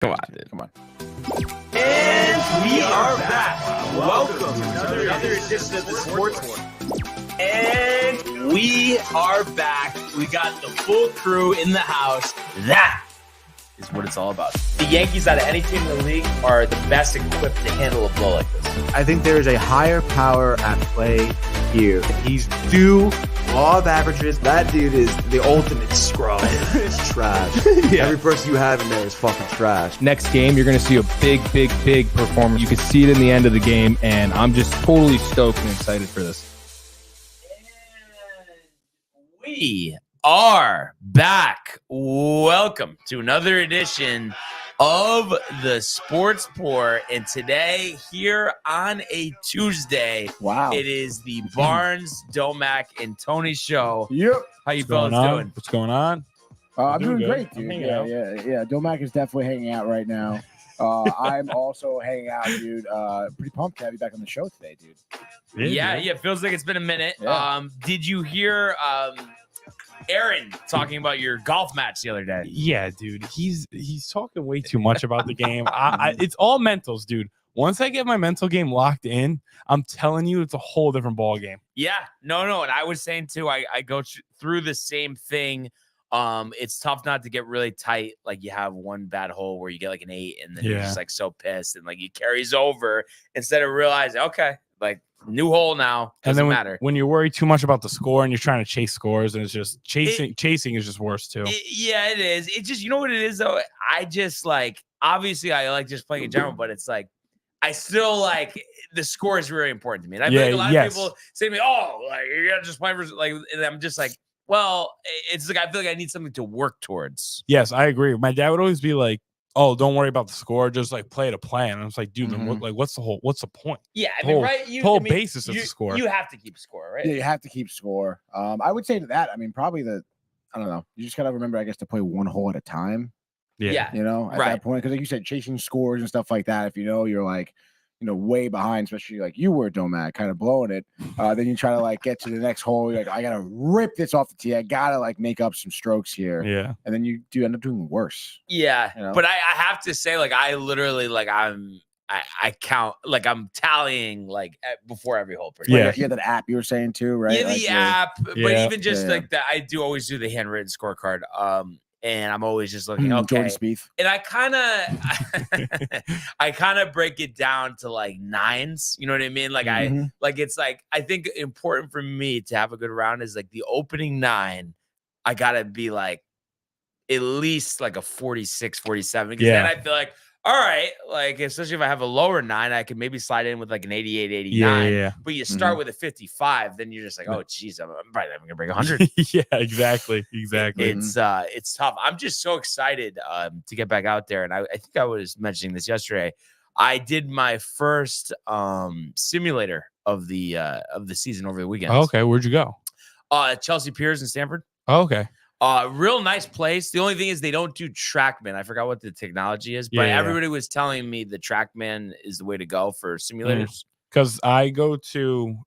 Come on, dude. Come on. And we are back. Welcome to another edition of the Sports War. And we are back. We got the full crew in the house. That is what it's all about. The Yankees, out of any team in the league, are the best equipped to handle a blow like this. I think there is a higher power at play here. He's due law of averages. That dude is the ultimate scrub. It's trash. Yeah. Every person you have in there is fucking trash. Next game, you're going to see a big performance. You can see it in the end of the game, and I'm just totally stoked and excited for this. And we are back. Welcome to another edition of the Sports Pour, and today here on a Tuesday, Wow. it is the Barnes, Domack, and Tony show. Yep. How you fellas doing? What's going on? I'm doing good. great, dude. Yeah. Domack is definitely hanging out right now. I'm also hanging out, dude. Pretty pumped to have you back on the show today, dude. Yeah, it feels like it's been a minute. Yeah. Did you hear Aaron talking about your golf match the other day? Yeah, dude. He's talking way too much about the game. It's all mentals, dude. Once I get my mental game locked in, I'm telling you, it's a whole different ball game. Yeah, no. And I was saying too, I go through the same thing. It's tough not to get really tight. Like you have one bad hole where you get like an 8 and then you're just like so pissed and like it carries over instead of realizing, okay, like new hole now. Doesn't matter. When you worry too much about the score and you're trying to chase scores and it's just chasing is just worse too. Yeah, it is. It just, you know what it is though? I just like, obviously I like just playing in general, but it's like, I still like the score is really important to me. And I feel like a lot of people say to me, oh, like you gotta just play for like, and I'm just like, well, it's like I feel like I need something to work towards. Yes, I agree. My dad would always be like, "Oh, don't worry about the score. Just like play to plan." And I was like, "Dude, then what's the point?" Yeah, I mean, right? The whole basis of the score. You have to keep score, right? Yeah, you have to keep score. I would say to that, I mean, probably I don't know. You just gotta remember, I guess, to play one hole at a time. Yeah. You know, at that point, because like you said, chasing scores and stuff like that. If you know you're like, way behind, especially like you were, Domack, kind of blowing it. Then you try to like get to the next hole. You're like, I gotta rip this off the tee. I gotta like make up some strokes here. Yeah. And then you do end up doing worse. Yeah. You know? But I have to say, like, I literally like I count, like I'm tallying like before every hole. Yeah, that app you were saying too, right? Yeah, the like, app. But even just like that, I do always do the handwritten scorecard. And I'm always just looking, okay. Jordan Spieth. And I kind of break it down to like 9s. You know what I mean? Like it's like, I think important for me to have a good round is like the opening 9. I gotta be like at least like a 46, 47. Because then I feel like, all right, like especially if I have a lower 9, I can maybe slide in with like an 88, 89. Yeah. But you start with a 55, then you're just like, oh geez, I'm probably never gonna break 100. Yeah, exactly. It's tough. I'm just so excited to get back out there, and I think I was mentioning this yesterday. I did my first simulator of the season over the weekend. Oh, okay, where'd you go? Chelsea Piers in Stanford. Oh, okay. Real nice place. The only thing is they don't do TrackMan. I forgot what the technology is, but everybody was telling me the TrackMan is the way to go for simulators. Because I go to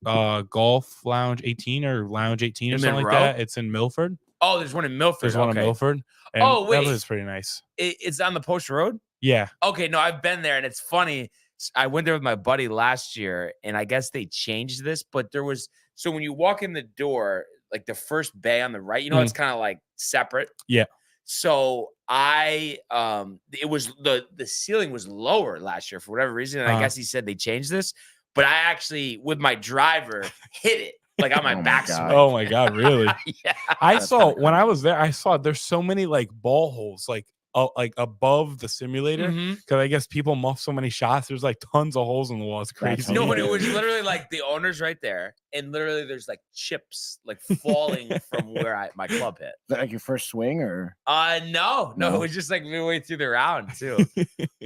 Golf Lounge 18 or Lounge 18 or something like that. It's in Milford. Oh, there's one in Milford. There's one in Milford. And oh, wait. That was pretty nice. It's on the Post Road? Yeah. Okay, no, I've been there, and it's funny. I went there with my buddy last year, and I guess they changed this, but there was – so when you walk in the door – like the first bay on the right, it's kind of like separate. Yeah. So it was the ceiling was lower last year for whatever reason. And I guess he said they changed this, but I actually, with my driver, hit it like on my backswing. Oh my God, really? Yeah. I saw when I was there, there's so many like ball holes, like above the simulator, because I guess people muff so many shots. There's like tons of holes in the wall. It's crazy. No, but it was literally like the owner's right there, and literally there's like chips like falling from where my club hit. Is that like your first swing or? No, it was just like midway through the round too.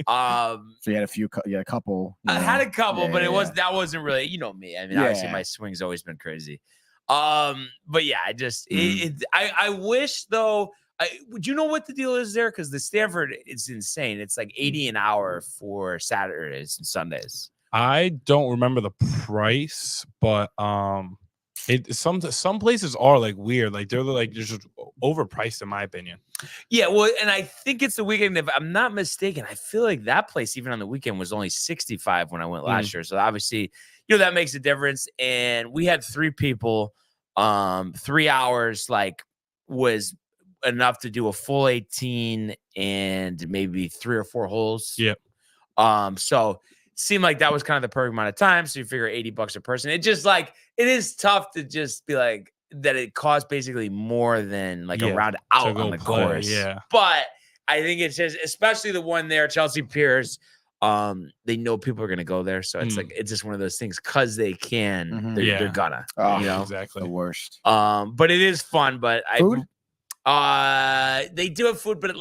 So you had a couple. I had a couple, but that wasn't really, me. I mean, obviously my swing's always been crazy. But yeah, I just I wish though. Would you know what the deal is there? Because the Stanford, it's insane. It's like $80 an hour for Saturdays and Sundays. I don't remember the price, but Some places are like weird, like they're just overpriced in my opinion. Yeah, well, and I think it's the weekend. If I'm not mistaken, I feel like that place even on the weekend was only 65 when I went last year. So obviously, that makes a difference. And we had 3 people. 3 hours was enough to do a full 18 and maybe 3 or 4 holes. Yep. So seemed like that was kind of the perfect amount of time. So you figure $80 a person. It just it is tough to just be like that. It costs basically more than a round out on the course. Yeah. But I think it's just, especially the one there, Chelsea Piers. They know people are gonna go there, so it's it's just one of those things because they can. They're gonna. Exactly the worst. But it is fun. But Food? They do have food, but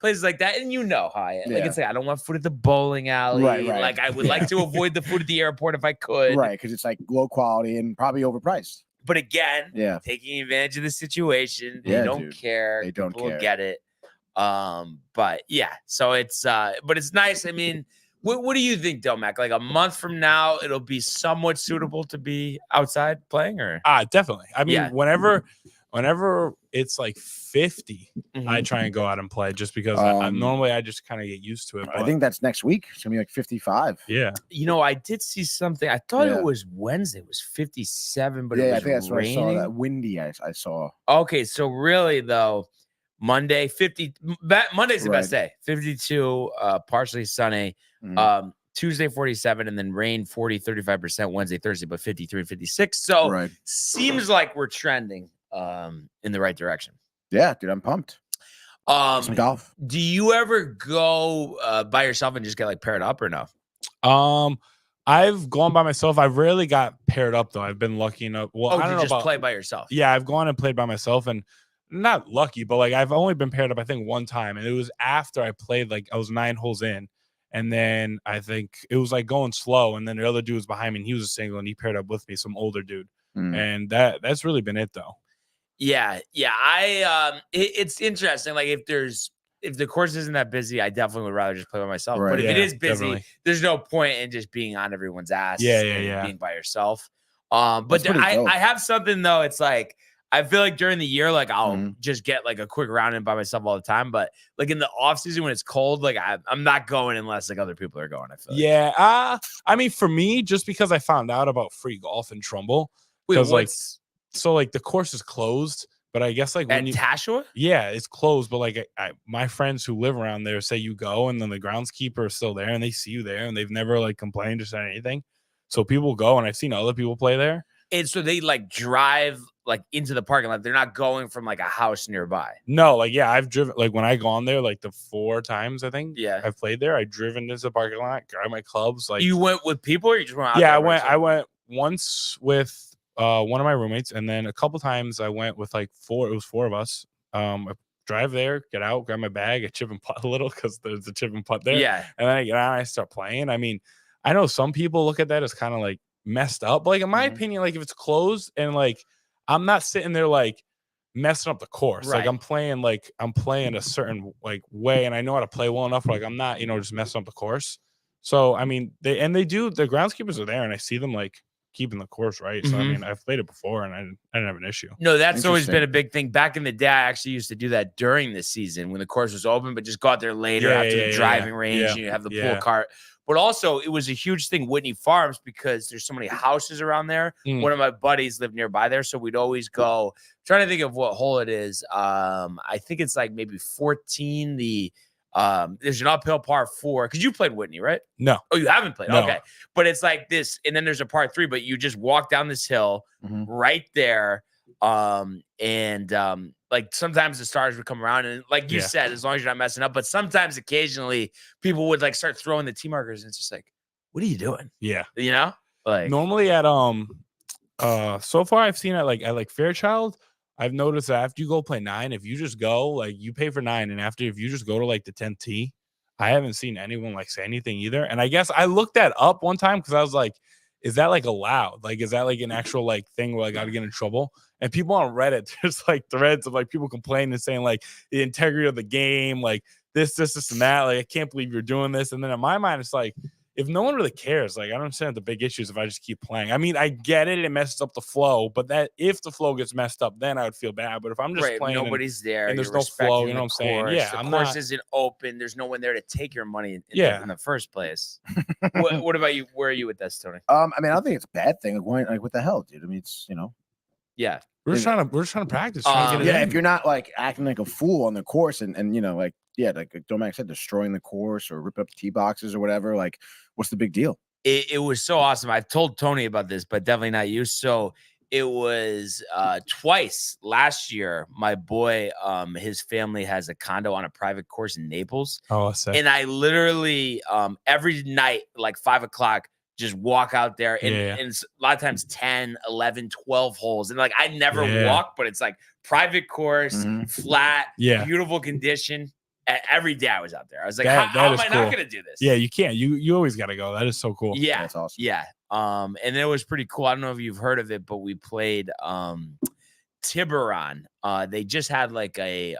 places like that, and how I am. Yeah. It's I don't want food at the bowling alley. Right. Like I would like to avoid the food at the airport if I could. Right, because it's low quality and probably overpriced. But again, Yeah. taking advantage of the situation. They don't care. They don't People care. will get it. But yeah, so it's but it's nice. I mean, what do you think, Domac? Like a month from now, it'll be somewhat suitable to be outside playing, or definitely. I mean, whenever it's 50, I try and go out and play just because normally I just kind of get used to it. But I think that's next week. It's gonna be 55. Yeah. I did see something. I thought it was Wednesday. It was 57, but it was I think that's raining. what I saw. That windy. I saw. Okay, so really though, Monday 50. Monday's the best day. 52, partially sunny. Tuesday 47, and then rain 40-35% Wednesday, Thursday, but 53 and 56. So seems like we're trending in the right direction. Yeah, dude, I'm pumped. Some golf. Do you ever go by yourself and just get paired up or no? I've gone by myself. I've rarely got paired up though. I've been lucky enough. Well, I don't know just play by yourself. Yeah, I've gone and played by myself, and not lucky, but I've only been paired up I think one time, and it was after I played. I was 9 holes in, and then I think it was going slow, and then the other dude was behind me, and he was a single, and he paired up with me, some older dude, and that's really been it though. Yeah. It's interesting. If the course isn't that busy, I definitely would rather just play by myself. But if it is busy, there's no point in just being on everyone's ass. Being by yourself. But I have something though. It's I feel like during the year, I'll just get a quick round in by myself all the time. But in the off season when it's cold, I'm not going unless other people are going. I feel. Yeah. I mean, for me, just because I found out about free golf in Trumbull, because the course is closed. But I guess when at Tashua, it's closed. But my friends who live around there say you go, and then the groundskeeper is still there, and they see you there, and they've never complained or said anything. So people go, and I've seen other people play there. And so they drive into the parking lot. They're not going from a house nearby. No, I've driven when I gone there the 4 times I think. Yeah, I've played there. I driven into the parking lot, grabbed my clubs. You went with people, or you just went out? Yeah, I went once with one of my roommates, and then a couple times I went with 4. It was 4 of us. I drive there, get out, grab my bag, I chip and putt a little because there's a chip and putt there. Yeah, and then I get out, and I start playing. I mean, I know some people look at that as kind of messed up, but in my opinion, if it's closed and I'm not sitting there messing up the course. Right. I'm playing a certain way, and I know how to play well enough where I'm not just messing up the course. So I mean, the groundskeepers are there, and I see them keeping the course right. So I mean, I've played it before, and I didn't have an issue. No, that's always been a big thing. Back in the day, I actually used to do that during the season when the course was open, but just go out there later after the driving range. And you have the pool cart. But also, it was a huge thing, Whitney Farms, because there's so many houses around there. One of my buddies lived nearby there, so we'd always go. I'm trying to think of what hole it is. I think it's maybe 14. There's an uphill par 4 because you played Whitney, right? No. Oh, you haven't played. No. Okay, but it's this, and then there's a par 3, but you just walk down this hill right there. Sometimes the stars would come around, and you said, as long as you're not messing up, but sometimes occasionally people would start throwing the tee markers, and it's just what are you doing? Yeah. Normally at so far I've seen it at Fairchild, I've noticed that after you go play 9, if you just go you pay for 9, and after if you just go to the 10th tee, I haven't seen anyone say anything either. And I guess I looked that up one time because I was is that allowed? Is that an actual thing where I got to get in trouble? And people on Reddit, there's threads of people complaining and saying the integrity of the game, this and that. I can't believe you're doing this. And then in my mind, it's if no one really cares, like I don't understand the big issues if I just keep playing. I mean, I get it, it messes up the flow, but that if the flow gets messed up, then I would feel bad. But if I'm just playing, nobody's there, and there's you're no flow, respecting you know the what I'm saying? course, Yeah, the I'm course not. isn't open. There's no one there to take your money in the first place. What about you? Where are you with this, Tony? I mean, I don't think it's a bad thing. Like what the hell, dude? I mean, it's Yeah, We're just trying to practice, trying to get it yeah. in. If you're not like acting like a fool on the course, and like Domac said, destroying the course or ripping up tee boxes or whatever, like what's the big deal? It was so awesome. I've told Tony about this, but definitely not you. So it was twice last year. My boy, his family has a condo on a private course in Naples. Oh, sick. And I literally every night, like 5 o'clock, just walk out there and a lot of times 10, 11, 12 holes. And like I never walk, but it's like private course, flat, beautiful condition. Every day I was out there. I was like, how am I not going to do this? Yeah, you can't. You always got to go. That is so cool. Yeah. That's awesome. Yeah. And it was pretty cool. I don't know if you've heard of it, but we played Tiburon. They just had like a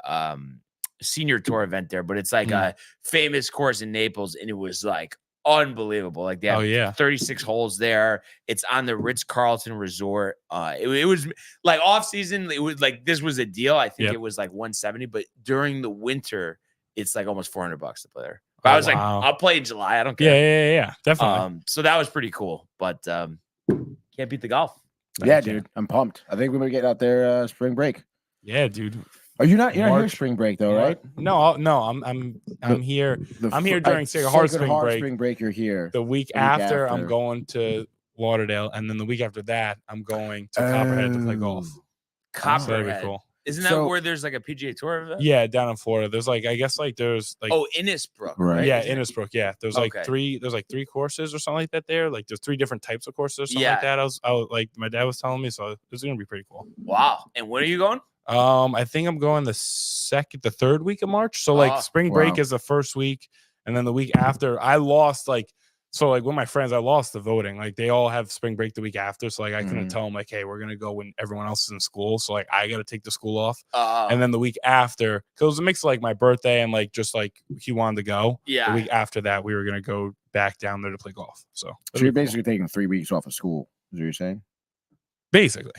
senior tour event there, but it's like a famous course in Naples, and it was like unbelievable. Like they have 36 holes there. It's on the Ritz-Carlton Resort. It was like off season. It was like this was a deal. I think it was like 170, but during the winter, it's like almost $400 to play there. But I was like, I'll play in July. I don't care. Yeah, definitely. So that was pretty cool, but can't beat the golf. Yeah, dude, I'm pumped. I think we're gonna get out there spring break. Yeah, dude. Are you not? You're not here spring break though, right? No. I'm here. I'm here during Sacred Heart spring break. You're here. The week after, I'm going to Lauderdale, and then the week after that, I'm going to Copperhead to play golf. Copperhead. That'd be cool. Isn't that where there's like a PGA Tour event? Yeah, down in Florida. There's like, I guess like there's like Innisbrook, right? Yeah, Innisbrook. Yeah, there's like three courses or something like that there. Like there's 3 different types of courses or something like that. I was like my dad was telling me, so it's gonna be pretty cool. Wow. And when are you going? I think I'm going the 3rd week of March. So like spring break is the first week, and then the week after I lost so like with my friends, I lost the voting. Like they all have spring break the week after. So like I couldn't tell them like, hey, we're gonna go when everyone else is in school. So like I gotta take the school off. And then the week after, because it was a mix of like my birthday and like just like he wanted to go. Yeah. The week after that, we were gonna go back down there to play golf. So you're basically taking 3 weeks off of school, is what you're saying? Basically.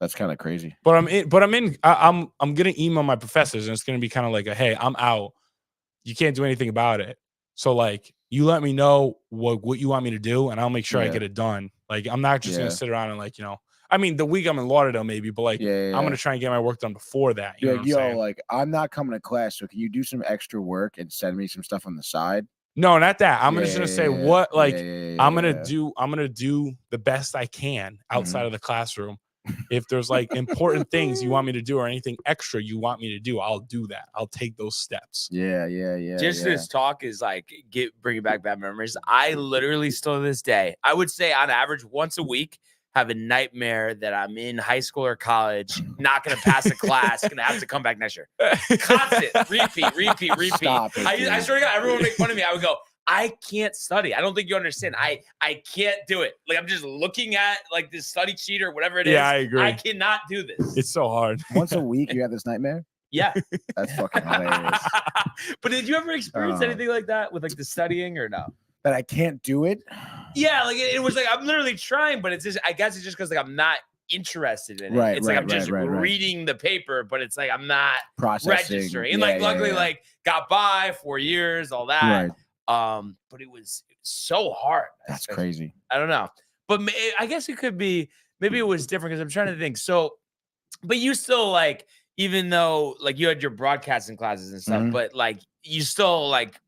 That's kind of crazy. But I'm gonna email my professors, and it's gonna be kind of like a, hey, I'm out. You can't do anything about it. So like you let me know what you want me to do, and I'll make sure I get it done. Like I'm not just gonna sit around and like, I mean, the week I'm in Lauderdale maybe, but like I'm gonna try and get my work done before that. You know what I'm saying? Like I'm not coming to class, so can you do some extra work and send me some stuff on the side? No, not that. I'm just gonna say what I'm gonna do the best I can outside of the classroom. If there's like important things you want me to do or anything extra you want me to do, I'll do that. I'll take those steps. Yeah. This talk is like bringing back bad memories. I literally still to this day, I would say on average once a week, have a nightmare that I'm in high school or college, not going to pass a class, going to have to come back next year. Constant, repeat. Stop it, I swear to God, everyone would make fun of me. I would go, I can't study. I don't think you understand. I can't do it. Like I'm just looking at like this study sheet or whatever it is. Yeah, I agree. I cannot do this. It's so hard. Once a week, you have this nightmare? Yeah. That's fucking hilarious. But did you ever experience anything like that with like the studying or no? That I can't do it? Yeah, like it was like I'm literally trying, but it's just I guess it's just because like I'm not interested in it. It's like I'm just reading the paper, but it's like I'm not registering. And luckily like got by 4 years, all that. Right. But it was so hard. That's crazy. I don't know. But I guess it could be maybe it was different because I'm trying to think. So, but you still like, even though like you had your broadcasting classes and stuff, but like you still like,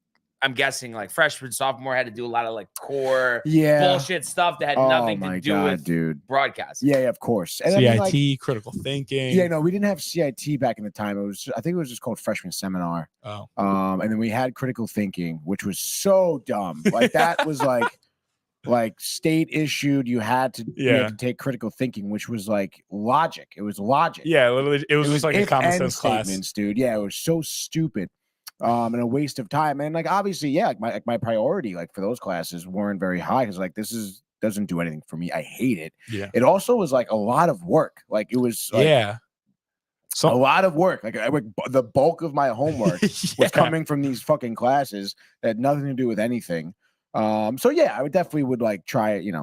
I'm guessing like freshman, sophomore had to do a lot of like core bullshit stuff that had nothing to do with broadcasting. Yeah, of course. And CIT, I mean, critical thinking. Yeah, no, we didn't have CIT back in the time. I think it was just called freshman seminar. Oh. And then we had critical thinking, which was so dumb. Like that was like state issued. You had to take critical thinking, which was like logic. It was logic. Yeah, literally, it was just like a common sense class, dude. Yeah, it was so stupid. And a waste of time. And like obviously, like my priority like for those classes weren't very high because like doesn't do anything for me. I hate it. Yeah. It also was like a lot of work. Like it was a lot of work. Like the bulk of my homework was coming from these fucking classes that had nothing to do with anything. So yeah, I would definitely like try it,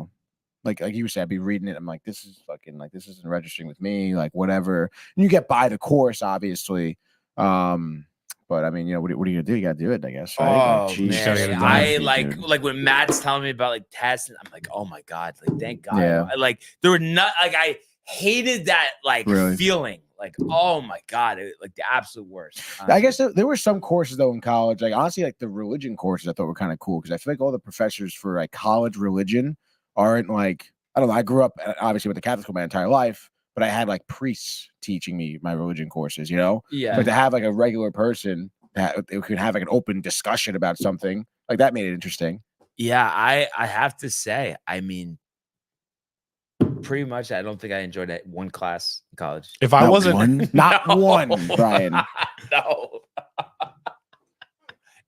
like you said, I'd be reading it. I'm like, this is fucking like this isn't registering with me, like whatever. And you get by the course, obviously. But I mean, what are you gonna do? You gotta do it, I guess. Right? Oh Like, geez, man, dude. I like when Matt's telling me about like tests, and I'm like, oh my god, like thank God. Yeah. Like there were not like I hated that like Really? feeling. Like, oh my god, like the absolute worst. I honestly. guess there were some courses though in college, like honestly, like the religion courses I thought were kind of cool because I feel like all the professors for like college religion aren't like, I don't know. I grew up obviously with the Catholic school my entire life, but I had like priests teaching me my religion courses, Yeah. But to have like a regular person that it could have like an open discussion about something, like that made it interesting. Yeah, I have to say, I mean, pretty much, I don't think I enjoyed that one class in college. If I wasn't not one, Brian. No.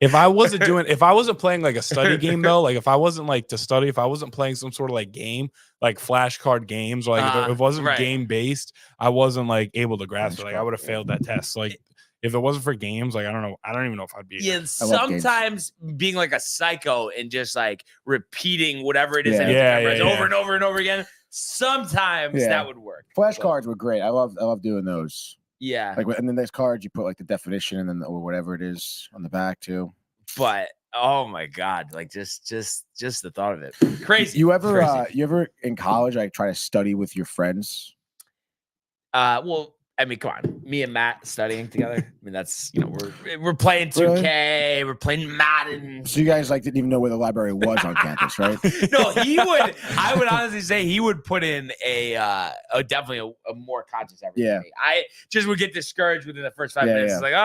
If I wasn't playing like a study game though, like if I wasn't like to study, if I wasn't playing some sort of like game, like flashcard games, or like if it wasn't right. game based, I wasn't like able to grasp it. Like I would have failed that test. Like if it wasn't for games, like I don't know, I don't even know if I'd be. Yeah, sometimes being like a psycho and just like repeating whatever it is that over and over and over again. Sometimes that would work. Flashcards were great. I love doing those. Yeah. Like, and then there's cards you put like the definition and then or whatever it is on the back too. But oh my god, like just the thought of it, crazy. You ever in college like try to study with your friends? Well, I mean, come on, me and Matt studying together. I mean, that's we're playing 2K, really? We're playing Madden. So you guys like didn't even know where the library was on campus, right? No, he would. I would honestly say he would put in definitely a more conscious effort. Yeah, than me. I just would get discouraged within the first 5 minutes. It's like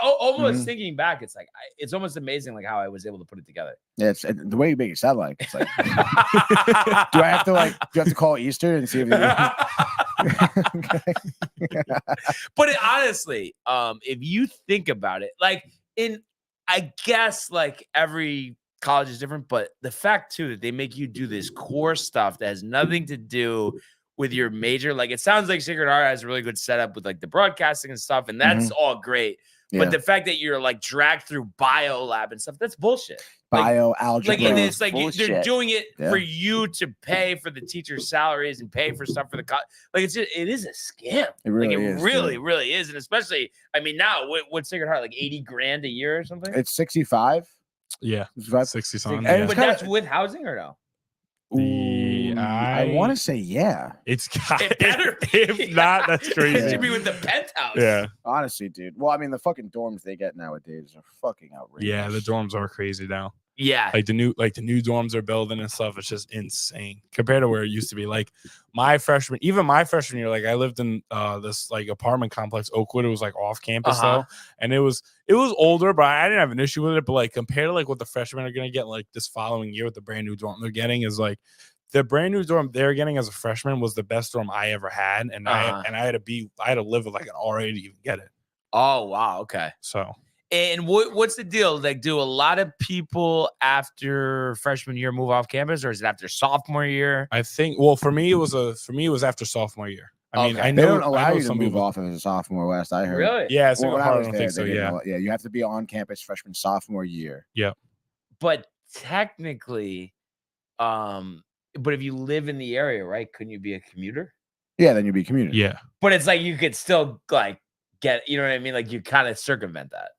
almost thinking back, it's like it's almost amazing like how I was able to put it together. Yeah, it's the way you make it sound like it's like. do I have to call Easter and see if? But honestly, if you think about it, like I guess like every college is different, but the fact too that they make you do this core stuff that has nothing to do with your major, like it sounds like Sacred Heart has a really good setup with like the broadcasting and stuff, and that's all great. Yeah. But the fact that you're like dragged through bio lab and stuff, that's bullshit. Bio algebra. Like, and it's like they're doing it for you to pay for the teachers' salaries and pay for stuff for the college. Like it is a scam. It really is. Really is. And especially, I mean, now what's Sacred Heart, like $80,000 a year or something? It's 65. Yeah. 60 something. But that's with housing or no? I want to say It's it better be. If not, that's crazy. It should be with the penthouse. Yeah, honestly, dude. Well, I mean, the fucking dorms they get nowadays are fucking outrageous. Yeah, the dorms are crazy now. Yeah, like the new dorms are building and stuff. It's just insane compared to where it used to be. Like my freshman year, like I lived in this like apartment complex, Oakwood. It was like off campus though, and it was older, but I didn't have an issue with it. But like compared to like what the freshmen are gonna get like this following year with the brand new dorm they're getting is like the brand new dorm they're getting as a freshman was the best dorm I ever had, and I had to live with like an RA to even get it. Oh wow, okay. So. And what's the deal? Like, do a lot of people after freshman year move off campus, or is it after sophomore year? I think. Well, for me, it was after sophomore year. I mean, I know they don't allow you to some move people off as a sophomore. Last I heard. Really? Yeah. Well, I don't think so. Yeah. Yeah. You have to be on campus freshman sophomore year. Yeah. But technically, but if you live in the area, right? Couldn't you be a commuter? Yeah, then you'd be a commuter. Yeah. But it's like you could still like get, you know what I mean? Like you kind of circumvent that.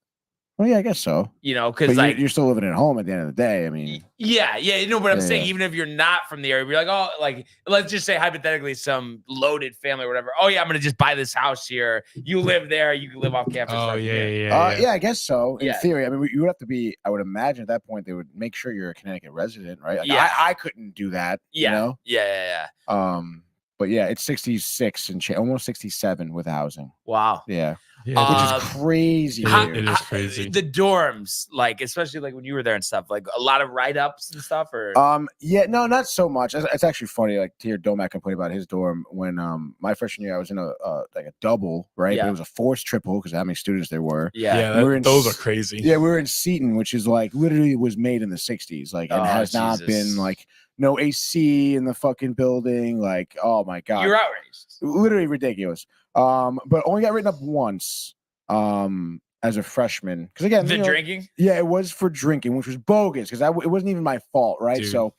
Well, yeah, I guess so. You know, because like you're still living at home at the end of the day. I mean, yeah. You know, but I'm saying even if you're not from the area, you're like, oh, like let's just say hypothetically, some loaded family or whatever. Oh yeah, I'm gonna just buy this house here. You live there. You can live off campus. Oh yeah. Yeah, I guess so. In theory, I mean, you would have to be. I would imagine at that point they would make sure you're a Connecticut resident, right? Like, I couldn't do that. Yeah. You know? Yeah. But yeah, it's 66 and almost 67 with housing. Wow. Yeah. Which is crazy. It is crazy. The dorms, like especially like when you were there and stuff, like a lot of write-ups and stuff, or yeah, no, not so much. It's actually funny, like to hear Domac complain about his dorm when my freshman year I was in a like a double, right? Yeah. But it was a forced triple because how many students there were. Yeah, those are crazy. Yeah, we were in Seton, which is like literally was made in the 60s, like and has not been like no AC in the fucking building. Like, oh my god, you're outraged. Literally ridiculous. But only got written up once. And as a freshman. Because again, The drinking? Yeah, it was for drinking, which was bogus because it wasn't even my fault, right? Dude. So,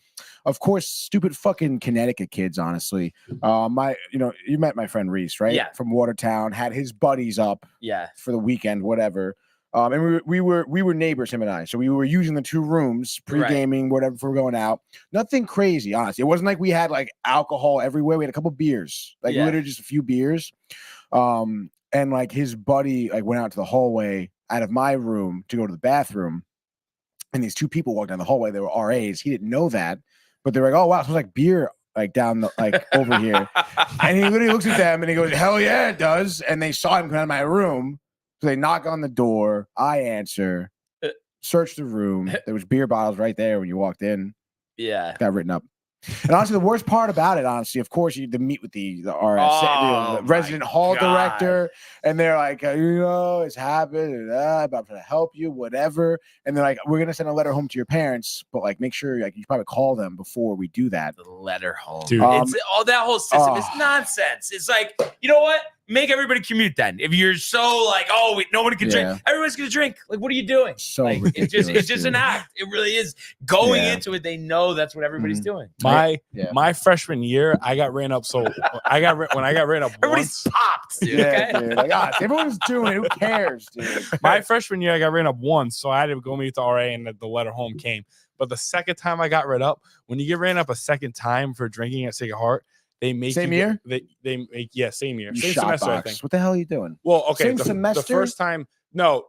of course, stupid fucking Connecticut kids, honestly. You met my friend Reese, right? Yeah. From Watertown, had his buddies up Yeah. for the weekend, whatever. And we were neighbors, him and I. So we were using the 2 rooms, pre-gaming, whatever, if we're going out. Nothing crazy, honestly. It wasn't like we had like alcohol everywhere. We had a couple beers, like literally just a few beers. And like his buddy like went out to the hallway out of my room to go to the bathroom. And these 2 people walked down the hallway. They were RAs. He didn't know that, but they're like, "Oh wow, it smells like beer like down the like over here." And he literally looks at them and he goes, "Hell yeah, it does." And they saw him come out of my room. So they knock on the door. I answer, search the room. There was beer bottles right there when you walked in. Yeah. Got written up. And honestly, the worst part about it, honestly, of course, you had to meet with the RS, the resident hall director, and they're like, it's happened, about to help you, whatever. And they're like, we're gonna send a letter home to your parents, but like, make sure like you probably call them before we do that. The letter home, dude. It's all that whole system is nonsense. It's like, you know what? Make everybody commute then. If you're so like, nobody can drink, everybody's gonna drink. Like, what are you doing? So like, it's just an act. It really is. Going into it, they know that's what everybody's doing. My freshman year, I got ran up. So when I got ran up, everybody's popped, dude. Yeah, dude. Like, everyone's doing it. Who cares, dude? My freshman year, I got ran up once, so I had to go meet the RA, and the letter home came. But the second time I got ran up, when you get ran up a second time for drinking at Sacred Heart, they make same year. They make same year, You same shot semester. box. I think. What the hell are you doing? Well, okay, Same semester. The first time, no,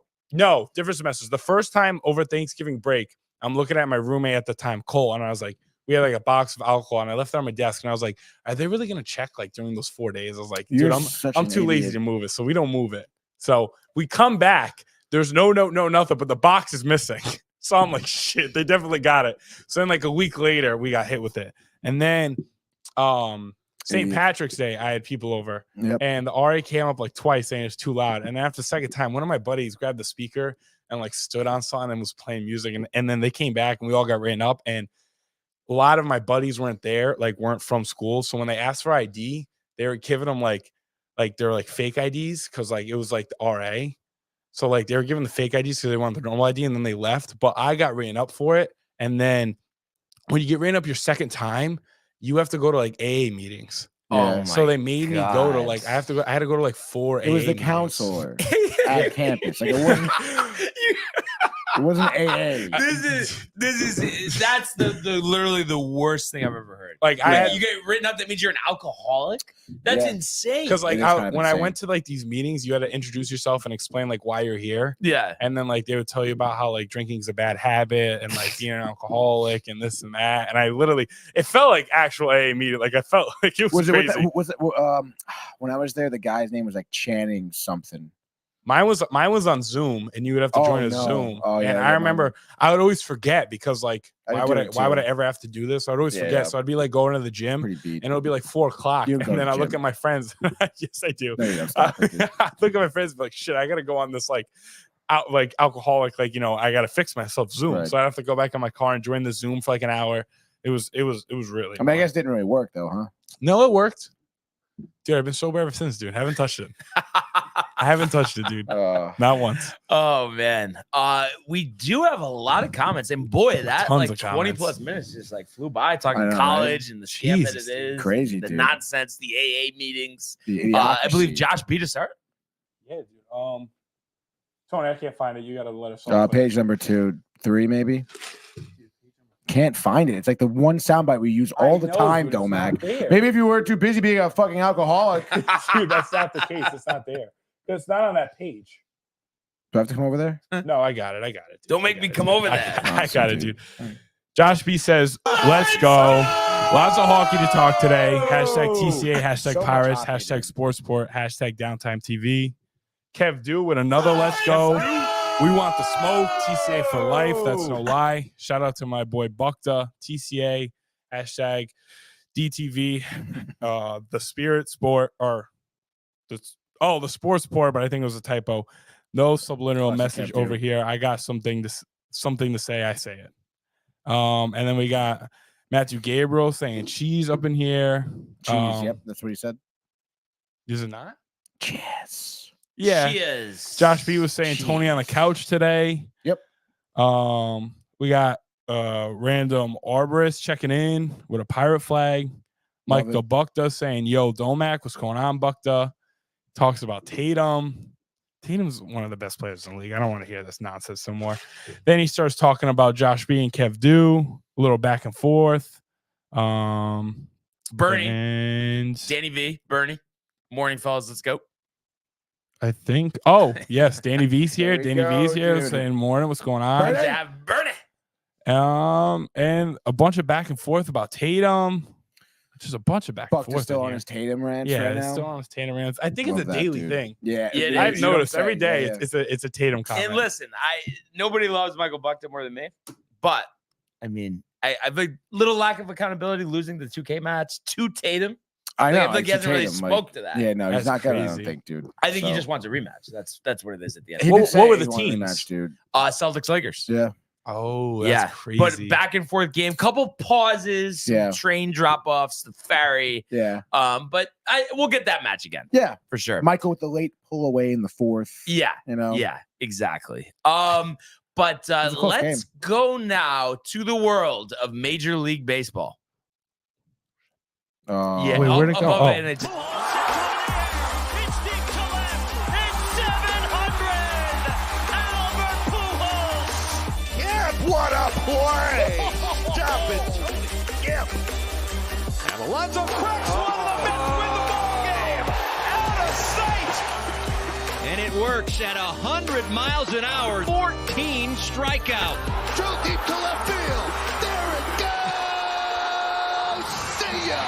different semesters. The first time over Thanksgiving break, I'm looking at my roommate at the time, Cole, and I was like, we had like a box of alcohol, and I left it on my desk, and I was like, are they really gonna check like during those 4 days? I was like, dude, I'm too lazy to move it, so we don't move it. So we come back. There's no note, no nothing, but the box is missing. So I'm like, shit, they definitely got it. So then like a week later, we got hit with it, and then St. Patrick's Day, I had people over, and the RA came up like twice saying it's too loud. And after the second time, one of my buddies grabbed the speaker and like stood on something and was playing music. And then they came back and we all got written up. And a lot of my buddies weren't there, like weren't from school. So when they asked for ID, they were giving them like they're like fake IDs because like it was like the RA. So like they were giving the fake IDs because they wanted the normal ID, and then they left. But I got written up for it. And then when you get written up your second time, you have to go to like AA meetings. Yeah. So they made me go to like I had to go to like 4 AA It was the meetings. counselor at campus. Like it wasn't AA. That's the literally the worst thing I've ever heard. Like you get written up, that means you're an alcoholic. That's insane. Because like I went to like these meetings, you had to introduce yourself and explain like why you're here. Yeah. And then like they would tell you about how like drinking is a bad habit and like being an alcoholic and this and that. And I literally, it felt like actual AA meeting. Like I felt like it was crazy. When I was there, the guy's name was like Channing something. Mine was on Zoom, and you would have to join a Zoom. And I remember I would always forget because like why would I ever have to do this? I would always forget. So I'd be like going to the gym, and it would be like 4 o'clock, and then I look at my friends. Yes, I do. I look at my friends, and be like, shit, I gotta go on this like alcoholic, like I gotta fix myself Zoom. Right. So I have to go back in my car and join the Zoom for like an hour. It was really. I mean, I guess it didn't really work though, huh? No, it worked. Dude, I've been sober ever since, dude. Haven't touched it. I haven't touched it, dude. Not once. Oh man. We do have a lot of comments, and boy, that Tons like of 20 comments. plus minutes just like flew by talking I know, college and the shit that Jesus, it is. crazy, the dude. nonsense, the AA meetings. The I believe idiocracy. Josh beat us out. Yeah, dude. Tony, I can't find it. You gotta let us know. Page number 2, 3, maybe. Can't find it. It's like the one soundbite we use all the time, Domac. Maybe if you were too busy being a fucking alcoholic. Dude, that's not the case. It's not there. It's not on that page. Do I have to come over there? No, I got it. Dude. Don't make me come over there. I got it, dude. Josh B says, let's go. Lots of hockey to talk today. Hashtag TCA, hashtag So much Pirates, hockey, hashtag dude. Sports Report, hashtag Downtime TV. Kev Do with another let's go. We want the smoke. TCA for life. That's no lie. Shout out to my boy Bukta. TCA. Hashtag DTV. The Spirit Sport or the Sports Sport, but I think it was a typo. No subliminal message over here. I got something to say. I say it. And then we got Matthew Gabriel saying cheese up in here. Cheese. Yep, that's what he said. Is it not? Cheers. Yeah. Cheers. Josh B was saying Tony on the couch today. Yep. We got random arborist checking in with a pirate flag. Love Michael Buckta saying, yo, Domac, what's going on, Buckta? Talks about Tatum. Tatum's one of the best players in the league. I don't want to hear this nonsense no more. Then he starts talking about Josh B and Kev Do, a little back and forth. Bernie. And Danny V. Bernie. Morning, fellas. Let's go. I think, oh, yes, Danny V's here. There we Danny go, V's here dude. saying, morning, what's going Good on? to have Bernie. And a bunch of back and forth about Tatum. Just a bunch of back and Buck is forth. still in on here. his Tatum rants Yeah, right it's now. still on his Tatum rants. I think Love it's a that, daily dude. thing. Yeah, Yeah, it I've is. noticed every saying, day yeah. it's a Tatum comment. And listen, nobody loves Michael Buckta more than me, but I mean, I've a little lack of accountability losing the 2K match to Tatum. I know. I feel like he it's hasn't really Tatum, like, spoke to that. Yeah, no, he's That's not gonna. I crazy. don't think, dude. I think he So- just wants a rematch. That's what it is at the end. He What- did what say were he the wanted a teams? rematch, dude? Celtics Lakers. Yeah. Oh, that's Yeah, crazy. but back and forth game, couple pauses, some Yeah. train drop offs, the ferry. Yeah. But we'll get that match again Yeah. for sure. Michael with the late pull away in the fourth. Yeah, You know. yeah, exactly. But was a close let's go now to the world of Major League Baseball. Yeah, Wait, where'd it go? above Oh. NHL. It's deep to left. It's 700. Albert Pujols. Yep, what a play! Stop it, Yep. And Alonso cracks one of the Mets win the ball game. Out of sight. And it works at 100 miles an hour. 14 strikeout. Throw deep to left field. There it goes. See ya.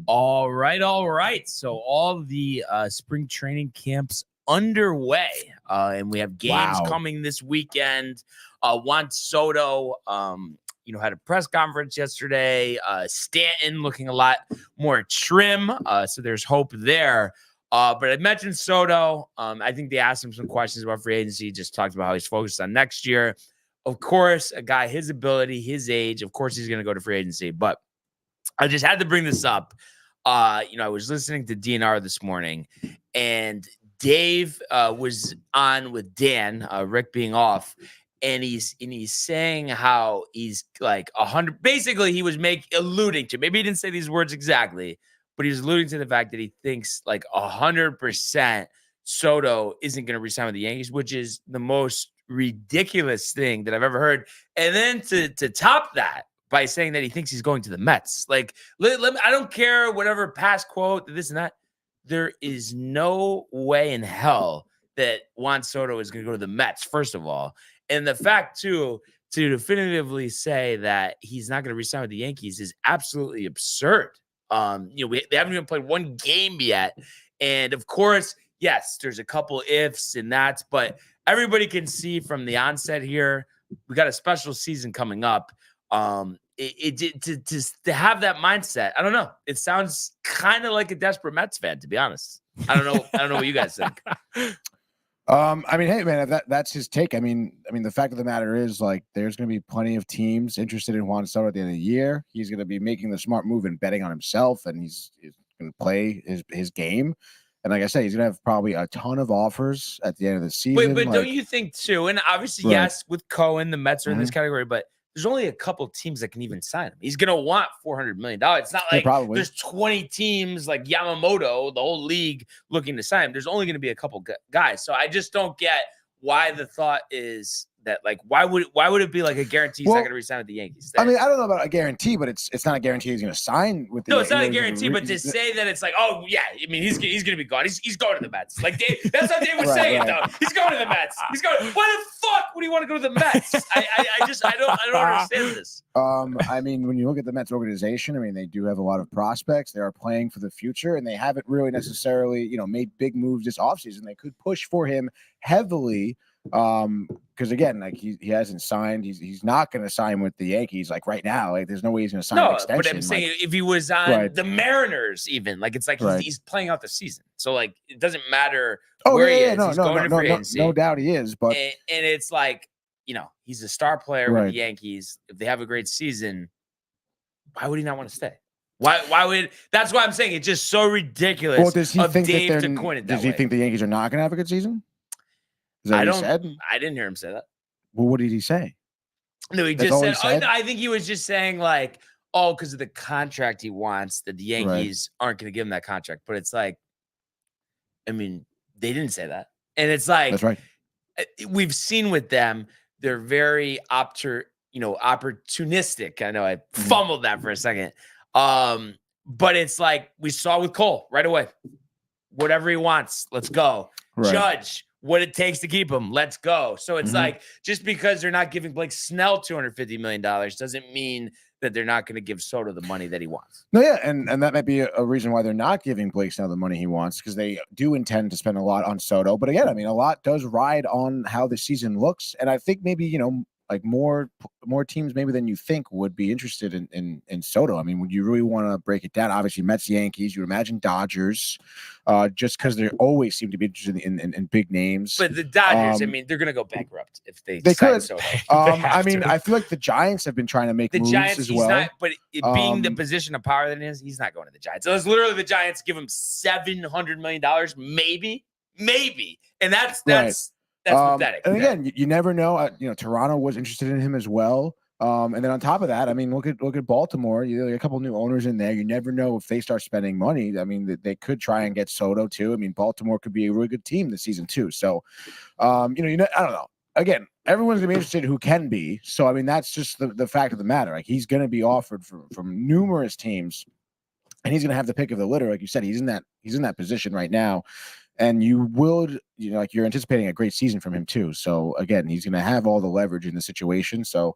All right. So all the spring training camps underway, and we have games Wow. coming this weekend. Juan Soto, had a press conference yesterday. Stanton looking a lot more trim, so there's hope there. But I mentioned Soto. I think they asked him some questions about free agency. He just talked about how he's focused on next year. Of course, a guy his ability, his age, of course he's going to go to free agency. But I just had to bring this up. I was listening to DNR this morning, and Dave was on with Dan, Rick being off, and he's saying how he's like 100. Basically, he was alluding to, maybe he didn't say these words exactly, but he was alluding to the fact that he thinks like 100% Soto isn't going to resign with the Yankees, which is the most ridiculous thing that I've ever heard. And then to top that, by saying that he thinks he's going to the Mets. Like, I don't care whatever past quote, this and that. There is no way in hell that Juan Soto is going to go to the Mets, first of all. And the fact, too, to definitively say that he's not going to resign with the Yankees is absolutely absurd. They haven't even played one game yet. And, of course, yes, there's a couple ifs and that's, but everybody can see from the onset here, we got a special season coming up. To have that mindset, I don't know. It sounds kind of like a desperate Mets fan, to be honest. I don't know what you guys think. I mean, hey man, if that's his take. I mean, the fact of the matter is, like, there's going to be plenty of teams interested in Juan Soto at the end of the year. He's going to be making the smart move and betting on himself, and he's going to play his game. And like I said, he's going to have probably a ton of offers at the end of the season. But don't you think too? And obviously, Right. yes, with Cohen, the Mets are in this category, but there's only a couple teams that can even sign him. He's going to want $400 million. It's not like probably. there's 20 teams like Yamamoto, the whole league, looking to sign him. There's only going to be a couple guys. So I just don't get why the thought is that, like, why would it be like a guarantee he's not Well, going to resign with the Yankees? I mean, I don't know about a guarantee, but it's not a guarantee he's going to sign with the No, it's not a Yankees. guarantee, but to say that it's like, oh yeah, I mean, he's going to be gone. He's going to the Mets. Like Dave, that's how Dave was saying it though. He's going to the Mets. He's going. Why the fuck would he want to go to the Mets? I don't understand this. I mean, when you look at the Mets organization, I mean, they do have a lot of prospects. They are playing for the future, and they haven't really necessarily, made big moves this offseason. They could push for him heavily. Because again, like he hasn't signed, he's not going to sign with the Yankees like right now. Like there's no way he's going to sign an No, extension. but I'm saying like, if he was on Right. the Mariners, even like it's like Right. he's playing out the season, so like it doesn't matter oh where yeah, he yeah, is. no, He's no, going no, to no, free no, agency, no doubt he is. But and it's like he's a star player with Right. the Yankees. If they have a great season, why would he not want to stay? Why would? That's why I'm saying it's just so ridiculous. Well, does he of think Dave that to coin it that does he way. think the Yankees are not going to have a good season? Is that what he said? I didn't hear him say that. Well, what did he say? No, he That's just all he said. said? I think he was just saying like, oh, because of the contract he wants, that the Yankees aren't going to give him that contract. But it's like, I mean, they didn't say that, and it's like That's right. We've seen with them, they're very opportunistic. I know I fumbled that for a second. But it's like we saw with Cole right away. Whatever he wants, let's go. Right. Judge what it takes to keep him. Let's go. So it's like just because they're not giving Blake Snell $250 million doesn't mean that they're not going to give Soto the money that he wants. No, yeah, and that might be a reason why they're not giving Blake Snell the money he wants, because they do intend to spend a lot on Soto. But again, I mean, a lot does ride on how the season looks, and I think maybe like more teams maybe than you think would be interested in Soto. I mean, would you really want to break it down? Obviously, Mets, Yankees. You would imagine Dodgers, just because they always seem to be interested in big names. But the Dodgers, I mean, they're going to go bankrupt if they could. Soto. I mean, I feel like the Giants have been trying to make moves Giants as well. Not, but being the position of power that he is, he's not going to the Giants. So it's literally the Giants give him $700 million, maybe, and that's pathetic. And again, you never know. Toronto was interested in him as well. And then on top of that, I mean, look at Baltimore. A couple new owners in there. You never know if they start spending money. I mean, they could try and get Soto too. I mean, Baltimore could be a really good team this season too. So, I don't know. Again, everyone's gonna be interested who can be. So, I mean, that's just the fact of the matter. Like, he's gonna be offered from numerous teams, and he's gonna have the pick of the litter. Like you said, he's in that position right now. And you're anticipating a great season from him too. So again, he's going to have all the leverage in the situation. So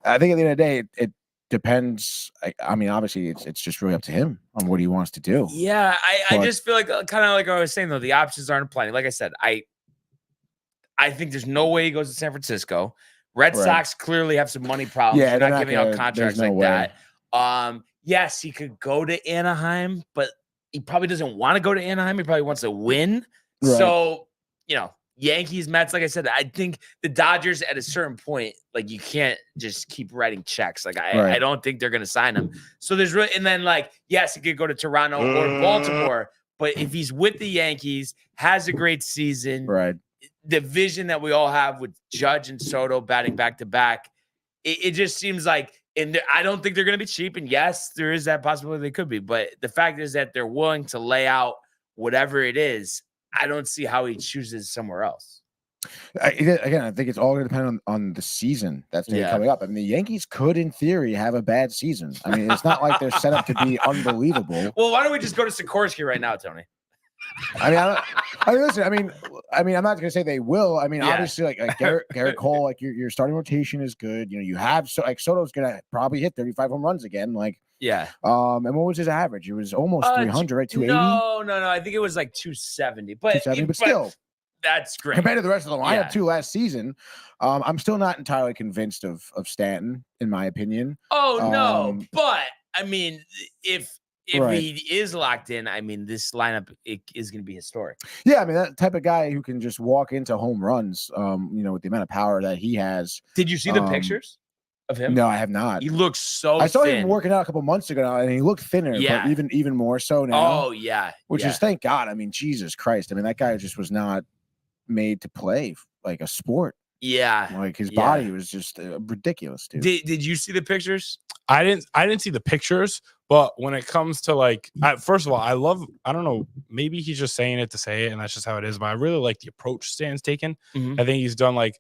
I think at the end of the day, it depends. I mean, obviously, it's just really up to him on what he wants to do. Yeah, I just feel like kind of like I was saying though, the options aren't plenty. Like I said, I think there's no way he goes to San Francisco. Red Sox clearly have some money problems. Yeah, they're not giving out contracts like that. Yes, he could go to Anaheim, but he probably doesn't want to go to Anaheim. He probably wants to win. Right. So, Yankees, Mets, like I said, I think the Dodgers at a certain point, like you can't just keep writing checks. Like I don't think they're going to sign him. So there's really, and then like, yes, he could go to Toronto or Baltimore, but if he's with the Yankees, has a great season, right? The vision that we all have with Judge and Soto batting back to back, it just seems like, and I don't think they're going to be cheap. And yes, there is that possibility they could be. But the fact is that they're willing to lay out whatever it is. I don't see how he chooses somewhere else. Again, I think it's all going to depend on the season that's coming up. I mean, the Yankees could, in theory, have a bad season. I mean, it's not like they're set up to be unbelievable. Well, why don't we just go to Sikorsky right now, Tony? I mean, listen. I mean, I'm not going to say they will. I mean, obviously, like Garrett Cole, like your starting rotation is good. You have Soto's going to probably hit 35 home runs again. Like, yeah. And what was his average? It was almost 300, right? 280. No. I think it was like 270. But 270, but still, that's great compared to the rest of the lineup too. Last season, I'm still not entirely convinced of Stanton, in my opinion. Oh no, but I mean, if he is locked in, I mean, this lineup is going to be historic. Yeah, I mean, that type of guy who can just walk into home runs, with the amount of power that he has. Did you see the pictures of him? No, I have not. He looks so I saw thin. him working out a couple months ago now, and he looked thinner, but even more so now. Oh, yeah. Which is, thank God. I mean, Jesus Christ. I mean, that guy just was not made to play like a sport. Yeah. Like his body was just ridiculous, dude. Did you see the pictures? I didn't see the pictures, but when it comes to like, first of all, I don't know, maybe he's just saying it to say it, and that's just how it is. But I really like the approach Stan's taken. Mm-hmm. I think he's done like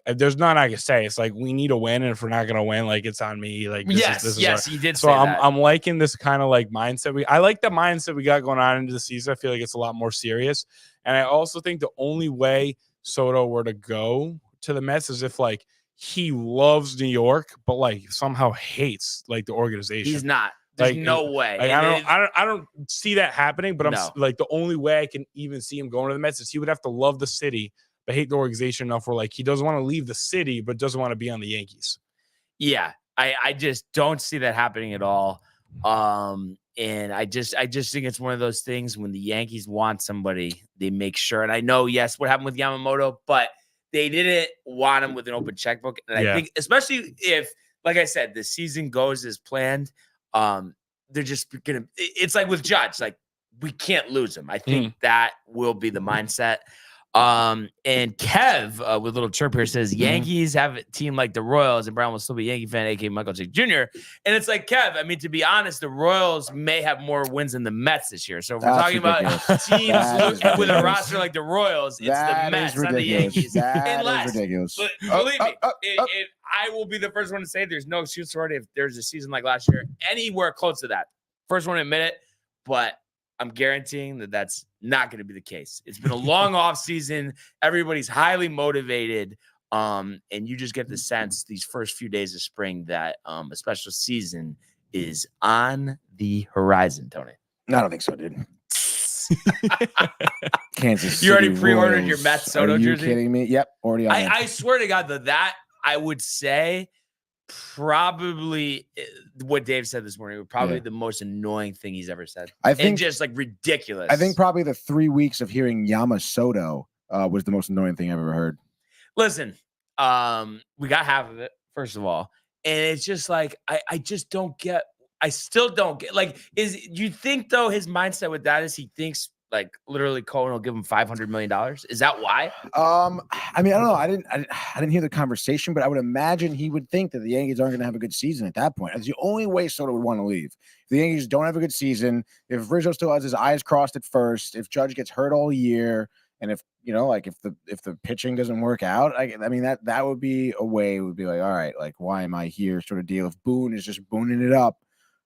there's nothing I can say. It's like, we need to win, and if we're not gonna win, like it's on me. Like this is he did. So I'm liking this kind of like mindset. I like the mindset we got going on into the season. I feel like it's a lot more serious, and I also think the only way Soto were to go to the Mets is if like he loves New York, but like somehow hates like the organization. He's not. There's like, no way. Like, I don't see that happening. But I'm like, the only way I can even see him going to the Mets is he would have to love the city but hate the organization enough where like he doesn't want to leave the city but doesn't want to be on the Yankees. Yeah, I just don't see that happening at all. And I just think it's one of those things when the Yankees want somebody, they make sure. And I know, yes, what happened with Yamamoto, but they didn't want him with an open checkbook. And I think, especially if, like I said, the season goes as planned, they're just gonna. It's like with Judge, like we can't lose him. I think that will be the mindset. And Kev with little chirp here says Yankees have a team like the Royals, and Brown will still be a Yankee fan, aka Michael J. Jr. And it's like Kev. I mean, to be honest, the Royals may have more wins than the Mets this year. So if we're talking about teams with a roster like the Royals, it's the Mets, not the Yankees. That is ridiculous. Believe me, I will be the first one to say there's no excuse for it if there's a season like last year anywhere close to that. First one to admit it, but I'm guaranteeing that that's not going to be the case. It's been a long off season. Everybody's highly motivated. And you just get the sense these first few days of spring that a special season is on the horizon, Tony. I don't think so, dude. Kansas City You already pre-ordered Royals. your Mets Soto jersey? Are you kidding me? Yep, already on it. I swear to God that I would say probably what Dave said this morning, probably the most annoying thing he's ever said. I think and just like ridiculous. I think probably the 3 weeks of hearing Yamasoto was the most annoying thing I've ever heard. Listen, we got half of it, first of all. And it's just like, I just don't get, I still don't get, like, you think though his mindset with that is he thinks like literally Cohen will give him $500 million? Is that why? I mean, I don't know. I didn't hear the conversation, but I would imagine he would think that the Yankees aren't going to have a good season at that point. That's the only way Soto would want to leave. If the Yankees don't have a good season, if Rizzo still has his eyes crossed at first, if Judge gets hurt all year, and if like if the pitching doesn't work out, I mean that would be a way. It would be like, all right, like why am I here? Sort of deal. If Boone is just booning it up.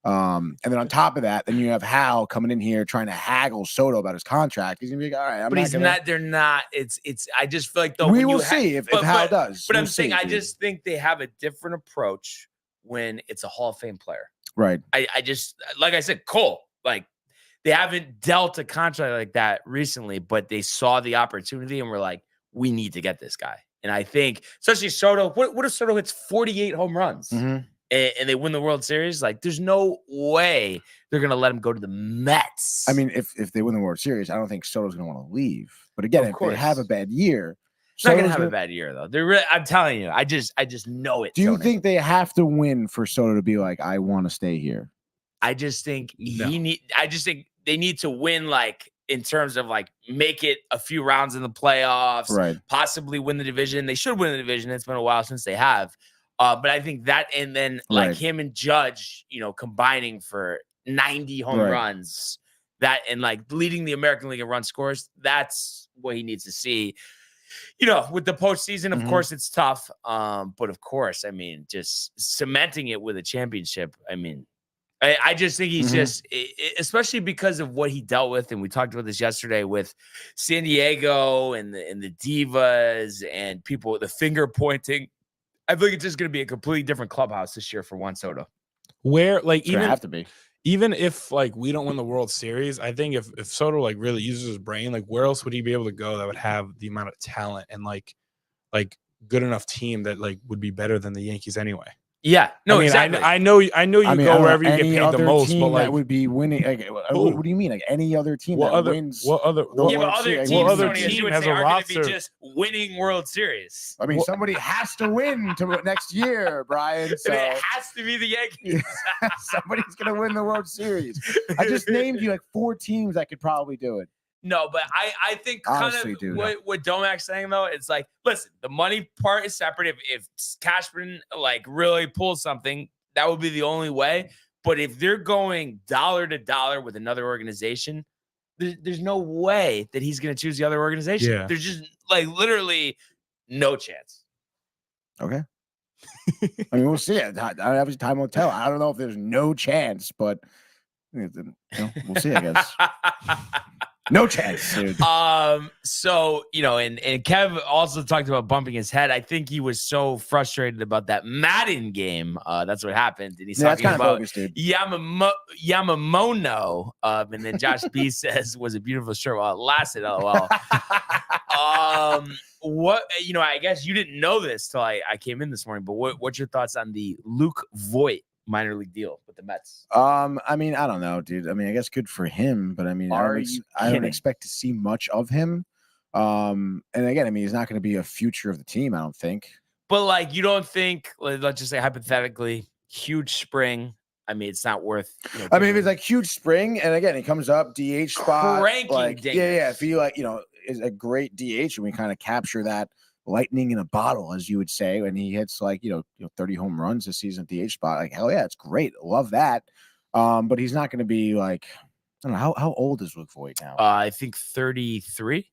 And then on top of that, then you have Hal coming in here trying to haggle Soto about his contract. He's gonna be like, all right, they're not. It's. I just feel like though we will see if Hal does. But I'm saying I just think they have a different approach when it's a Hall of Fame player. Right. I just, like I said, Cole, like they haven't dealt a contract like that recently, but they saw the opportunity and were like, we need to get this guy. And I think, especially Soto, what if Soto hits 48 home runs? Mm-hmm. And they win the World Series? Like, there's no way they're going to let him go to the Mets. I mean, if they win the World Series, I don't think Soto's going to want to leave. But again, if they have a bad year, it's not going to have a bad year, though. They're really, I'm telling you, I just know it. Do you think they have to win for Soto to be like, I want to stay here? I just think they need to win, like, in terms of like make it a few rounds in the playoffs, right? Possibly win the division. They should win the division. It's been a while since they have. But I think that, and then like him and Judge, combining for 90 home runs, that and like leading the American League in run scores, that's what he needs to see. With the postseason, of course, it's tough. But of course, I mean, just cementing it with a championship. I mean, I just think he's just, especially because of what he dealt with, and we talked about this yesterday with San Diego and the divas and people, the finger pointing. I think it's just going to be a completely different clubhouse this year for Juan Soto. Where like it's have to be, even if like we don't win the World Series, I think if Soto like really uses his brain, like where else would he be able to go that would have the amount of talent and like good enough team that like would be better than the Yankees anyway? Yeah, no, I mean, exactly. I know you go wherever you get paid the most, but like, that would be winning. Like, what do you mean? Like any other team wins? What other team has a roster? Just winning World Series. I mean, somebody has to win to next year, Brian. So it has to be the Yankees. Somebody's gonna win the World Series. I just named you like 4 teams that could probably do it. No, but I think honestly, kind of what Domac's saying though, it's like, listen, the money part is separate. If Cashman like really pulls something, that would be the only way. But if they're going dollar to dollar with another organization, there's no way that he's going to choose the other organization. Yeah. There's just like literally no chance. Okay. I mean, we'll see. Obviously, time will tell. I don't know if there's no chance, but we'll see, I guess. No chance, dude. So, and Kev also talked about bumping his head. I think he was so frustrated about that Madden game. That's what happened. And he's talking about Yamamono. And then Josh B says was a beautiful shirt while it lasted. LOL. What, I guess you didn't know this till I came in this morning, but what's your thoughts on the Luke Voit minor league deal with the Mets? I mean, I don't know, dude. I mean, I guess good for him, but I mean, I don't expect to see much of him. And again, I mean, he's not going to be a future of the team, I don't think. But like, you don't think, let's just say hypothetically, huge spring, I mean, it's not worth. I mean, if it's like huge spring, and again, he comes up DH spot, Cranking like dingers. yeah. If he like is a great DH, and we kind of capture that lightning in a bottle, as you would say, and he hits like 30 home runs this season at DH spot, like hell yeah, it's great, love that. But he's not going to be like, I don't know how old is Luke Voigt now. I think 33.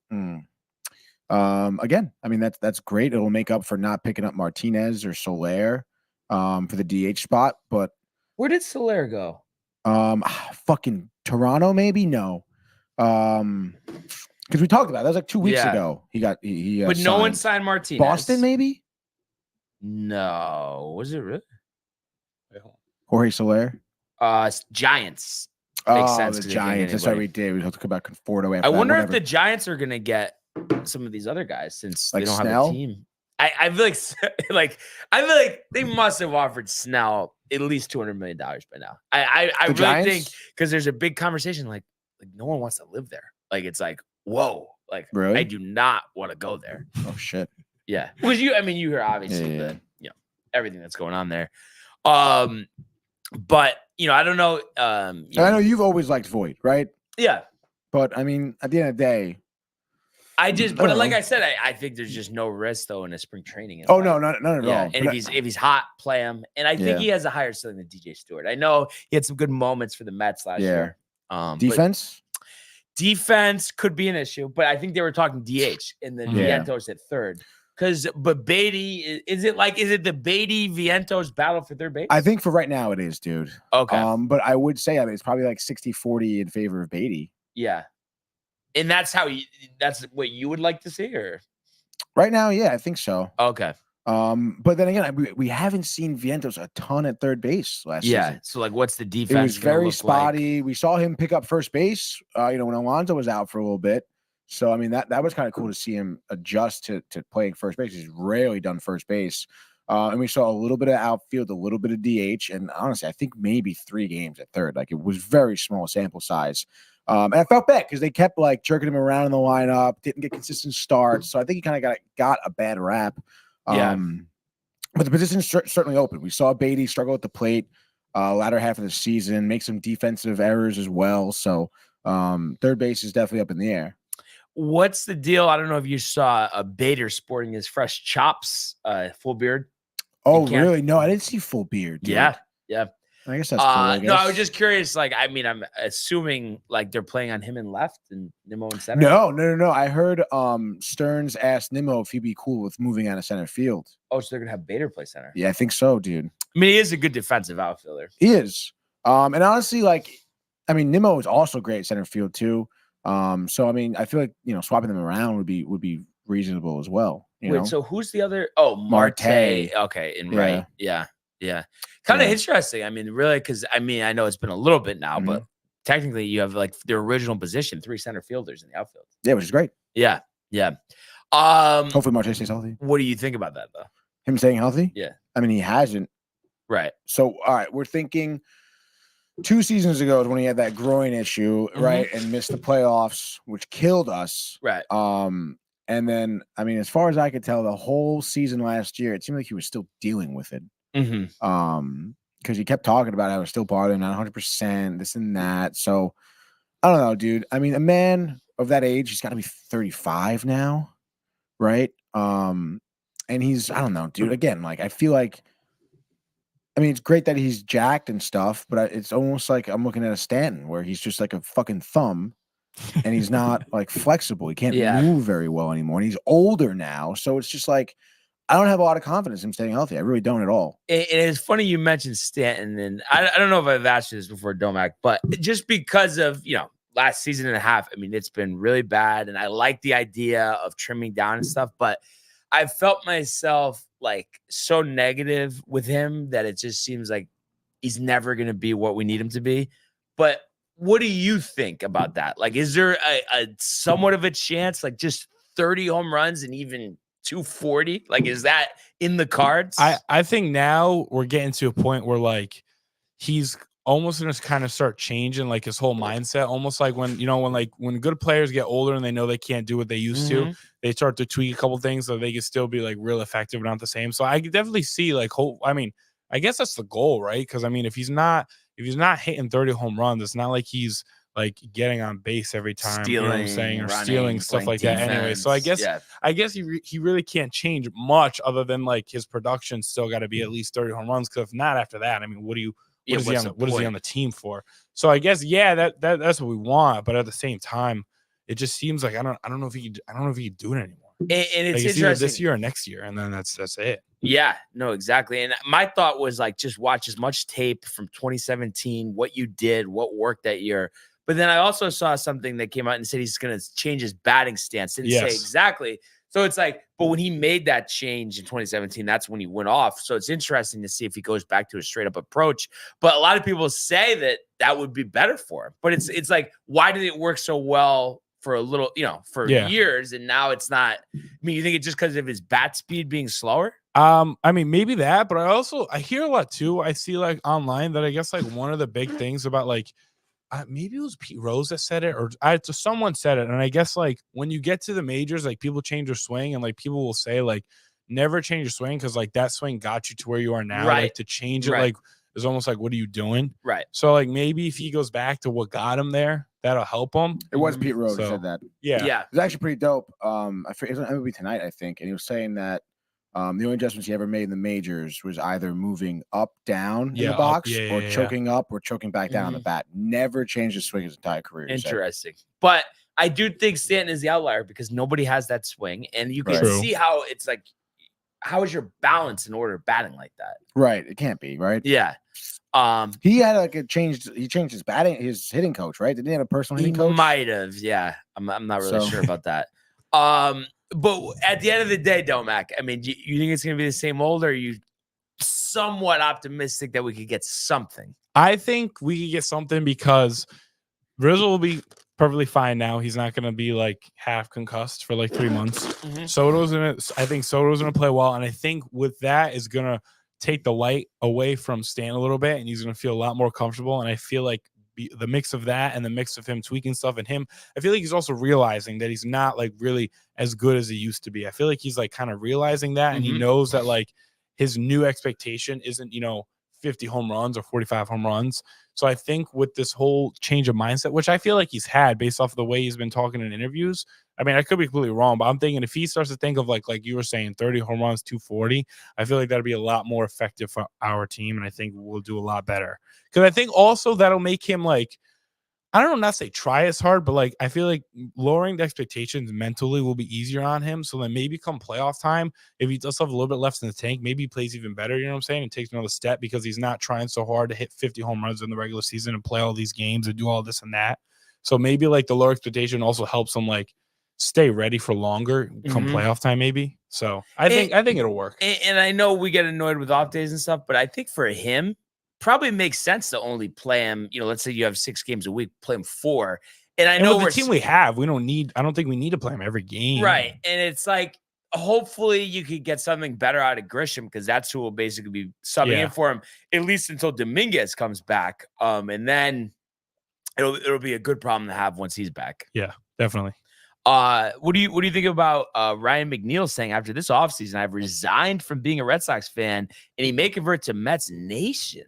Again, I mean that's great. It'll make up for not picking up Martinez or Soler for the DH spot. But where did Soler go? Fucking Toronto, maybe no. Because we talked about it. That was like 2 weeks ago. He got he but no one signed Martinez. Boston, maybe. No, was it really? Jorge Soler. Giants. Makes sense. The Giants. That's why we did. We have to come back Conforto. I wonder if the Giants are gonna get some of these other guys since like they don't Snell? have a team. I feel like I feel like they must have offered Snell at least $200 million by now. I really Giants? think because there's a big conversation like no one wants to live there. Like it's like whoa, like really? I do not want to go there. Oh shit. Yeah, because you hear obviously Yeah. the everything that's going on there. But I don't know. I know you've always liked Voigt, right? Yeah. But I mean, at the end of the day, but like I said, I think there's just no risk though in a spring training. Oh no, none at all. And if he's hot, play him. And I think he has a higher ceiling than DJ Stewart. I know he had some good moments for the Mets last year. Defense could be an issue, but I think they were talking DH and then Vientos at third. But Beatty, is it the Beatty Vientos battle for third base? I think for right now it is, dude. Okay. But I would say it's probably like 60-40 in favor of Beatty. Yeah. And that's what you would like to see, or right now, yeah, I think so. Okay. But then again, we haven't seen Vientos a ton at third base last season. So like what's the defense? It was very spotty. Like? We saw him pick up first base, when Alonso was out for a little bit. So I mean that was kind of cool to see him adjust to playing first base. He's rarely done first base. And we saw a little bit of outfield, a little bit of DH, and honestly, I think maybe 3 games at third. Like it was very small sample size. And I felt bad because they kept like jerking him around in the lineup, didn't get consistent starts. So I think he kind of got a bad rap. But the position's certainly open. We saw Beatty struggle at the plate latter half of the season, make some defensive errors as well. So third base is definitely up in the air. What's the deal? I don't know if you saw a Bader sporting his fresh chops, full beard. Oh, really? No, I didn't see full beard. Dude. Yeah. I guess that's cool. No, I was just curious. Like, I mean, I'm assuming like they're playing on him in left and Nimmo in center. No. I heard Stearns asked Nimmo if he'd be cool with moving out of center field. Oh, so they're gonna have Bader play center. Yeah, I think so, dude. I mean, he is a good defensive outfielder. He is. And honestly, Nimmo is also great at center field too. So I mean, I feel like swapping them around would be reasonable as well. So who's the other? Oh, Marte. Okay, and right, yeah. Kind of interesting. I mean, really, because I know it's been a little bit now, but technically you have like their original position, 3 center fielders in the outfield. Yeah, which is great. Yeah. Hopefully Marte stays healthy. What do you think about that though? Him staying healthy? Yeah. I mean, he hasn't. Right. So all right, we're thinking 2 seasons ago is when he had that groin issue, right, and missed the playoffs, which killed us. Right. And then I mean, as far as I could tell, the whole season last year, it seemed like he was still dealing with it. Because he kept talking about how it was still bothering, not 100%, this and that. So I don't know, dude. I mean, a man of that age, he's got to be 35 now, right? And he's, I don't know, dude. Again, like I feel like, I mean, it's great that he's jacked and stuff, but it's almost like I'm looking at a Stanton where he's just like a fucking thumb, and he's not like flexible. He can't move very well anymore, and he's older now, so it's just like. I don't have a lot of confidence in him staying healthy. I really don't at all. And it's funny you mentioned Stanton, and I don't know if I've asked you this before, Domac, but just because of, last season and a half, I mean, it's been really bad, and I like the idea of trimming down and stuff, but I felt myself like so negative with him that it just seems like he's never going to be what we need him to be. But what do you think about that? Like, is there a somewhat of a chance, like just 30 home runs and even 240? Like, is that in the cards? I think now we're getting to a point where like he's almost going to kind of start changing like his whole mindset, almost like when when good players get older and they know they can't do what they used to, they start to tweak a couple things so they can still be like real effective but not the same. So I could definitely see like I guess that's the goal, right? Because I mean, if he's not hitting 30 home runs, it's not like he's like getting on base every time, you know what I'm saying, or running, stealing stuff like that anyway. So I guess he really can't change much other than like his production still got to be at least 30 home runs. Because if not after that, I mean, what is he on the team for? So I guess that's what we want, but at the same time, it just seems like I don't know if he could do it anymore. And it's like, interesting this year or next year, and then that's it. Yeah, no, exactly. And my thought was like, just watch as much tape from 2017, what you did, what worked that year. But then I also saw something that came out and said he's going to change his batting stance. Didn't say exactly. So it's like, but when he made that change in 2017, that's when he went off. So it's interesting to see if he goes back to a straight up approach. But a lot of people say that would be better for him. But it's like, why did it work so well for a little, for years, and now it's not? I mean, you think it's just because of his bat speed being slower? I mean, maybe that, but I hear a lot too. I see like online that I guess like one of the big things about like maybe it was Pete Rose that said it, or someone said it, and I guess like when you get to the majors, like people change their swing, and like people will say like never change your swing because like that swing got you to where you are now. Right. Like to change it, like is almost like, what are you doing? Right. So like maybe if he goes back to what got him there, that'll help him. It was Pete Rose who said that. Yeah. It was actually pretty dope. I forget, it was on MLB Tonight, I think, and he was saying that the only adjustments he ever made in the majors was either moving up, down in the box, or choking up or choking back down on the bat. Never changed his swing his entire career. Interesting. But I do think Stanton is the outlier because nobody has that swing. And you can see how it's like, how is your balance in order of batting like that? Right. It can't be, right? Yeah. He had like he changed his hitting coach, right? Did he have a personal hitting coach? He might have, yeah. I'm not really sure about that. But at the end of the day, Domac, I mean, you think it's going to be the same old, or are you somewhat optimistic that we could get something? I think we could get something because Rizzo will be perfectly fine now. He's not going to be like half concussed for like 3 months. I think Soto's going to play well. And I think with that is going to take the light away from Stan a little bit, and he's going to feel a lot more comfortable. And I feel like the mix of that and the mix of him tweaking stuff and him, I feel like he's also realizing that he's not like really as good as he used to be. I feel like he's like kind of realizing that, and he knows that like his new expectation isn't, 50 home runs or 45 home runs. So I think with this whole change of mindset, which I feel like he's had based off of the way he's been talking in interviews, I mean, I could be completely wrong, but I'm thinking if he starts to think of like you were saying, 30 home runs, 240, I feel like that'd be a lot more effective for our team. And I think we'll do a lot better. Because I think also that'll make him like, I don't know, not say try as hard, but like I feel like lowering the expectations mentally will be easier on him. So then maybe come playoff time, if he does have a little bit left in the tank, maybe he plays even better, you know what I'm saying? And takes another step because he's not trying so hard to hit 50 home runs in the regular season and play all these games and do all this and that. So maybe like the lower expectation also helps him like stay ready for longer come playoff time, maybe. So I think it'll work. And I know we get annoyed with off days and stuff, but I think for him, probably makes sense to only play him. Let's say you have 6 games a week, play him 4. And I know the team we have, I don't think we need to play him every game. Right. And it's like, hopefully you could get something better out of Grisham, because that's who will basically be subbing in for him, at least until Dominguez comes back. And then it'll be a good problem to have once he's back. Yeah, definitely. What do you think about Ryan McNeil saying after this offseason, I've resigned from being a Red Sox fan, and he may convert to Mets Nation?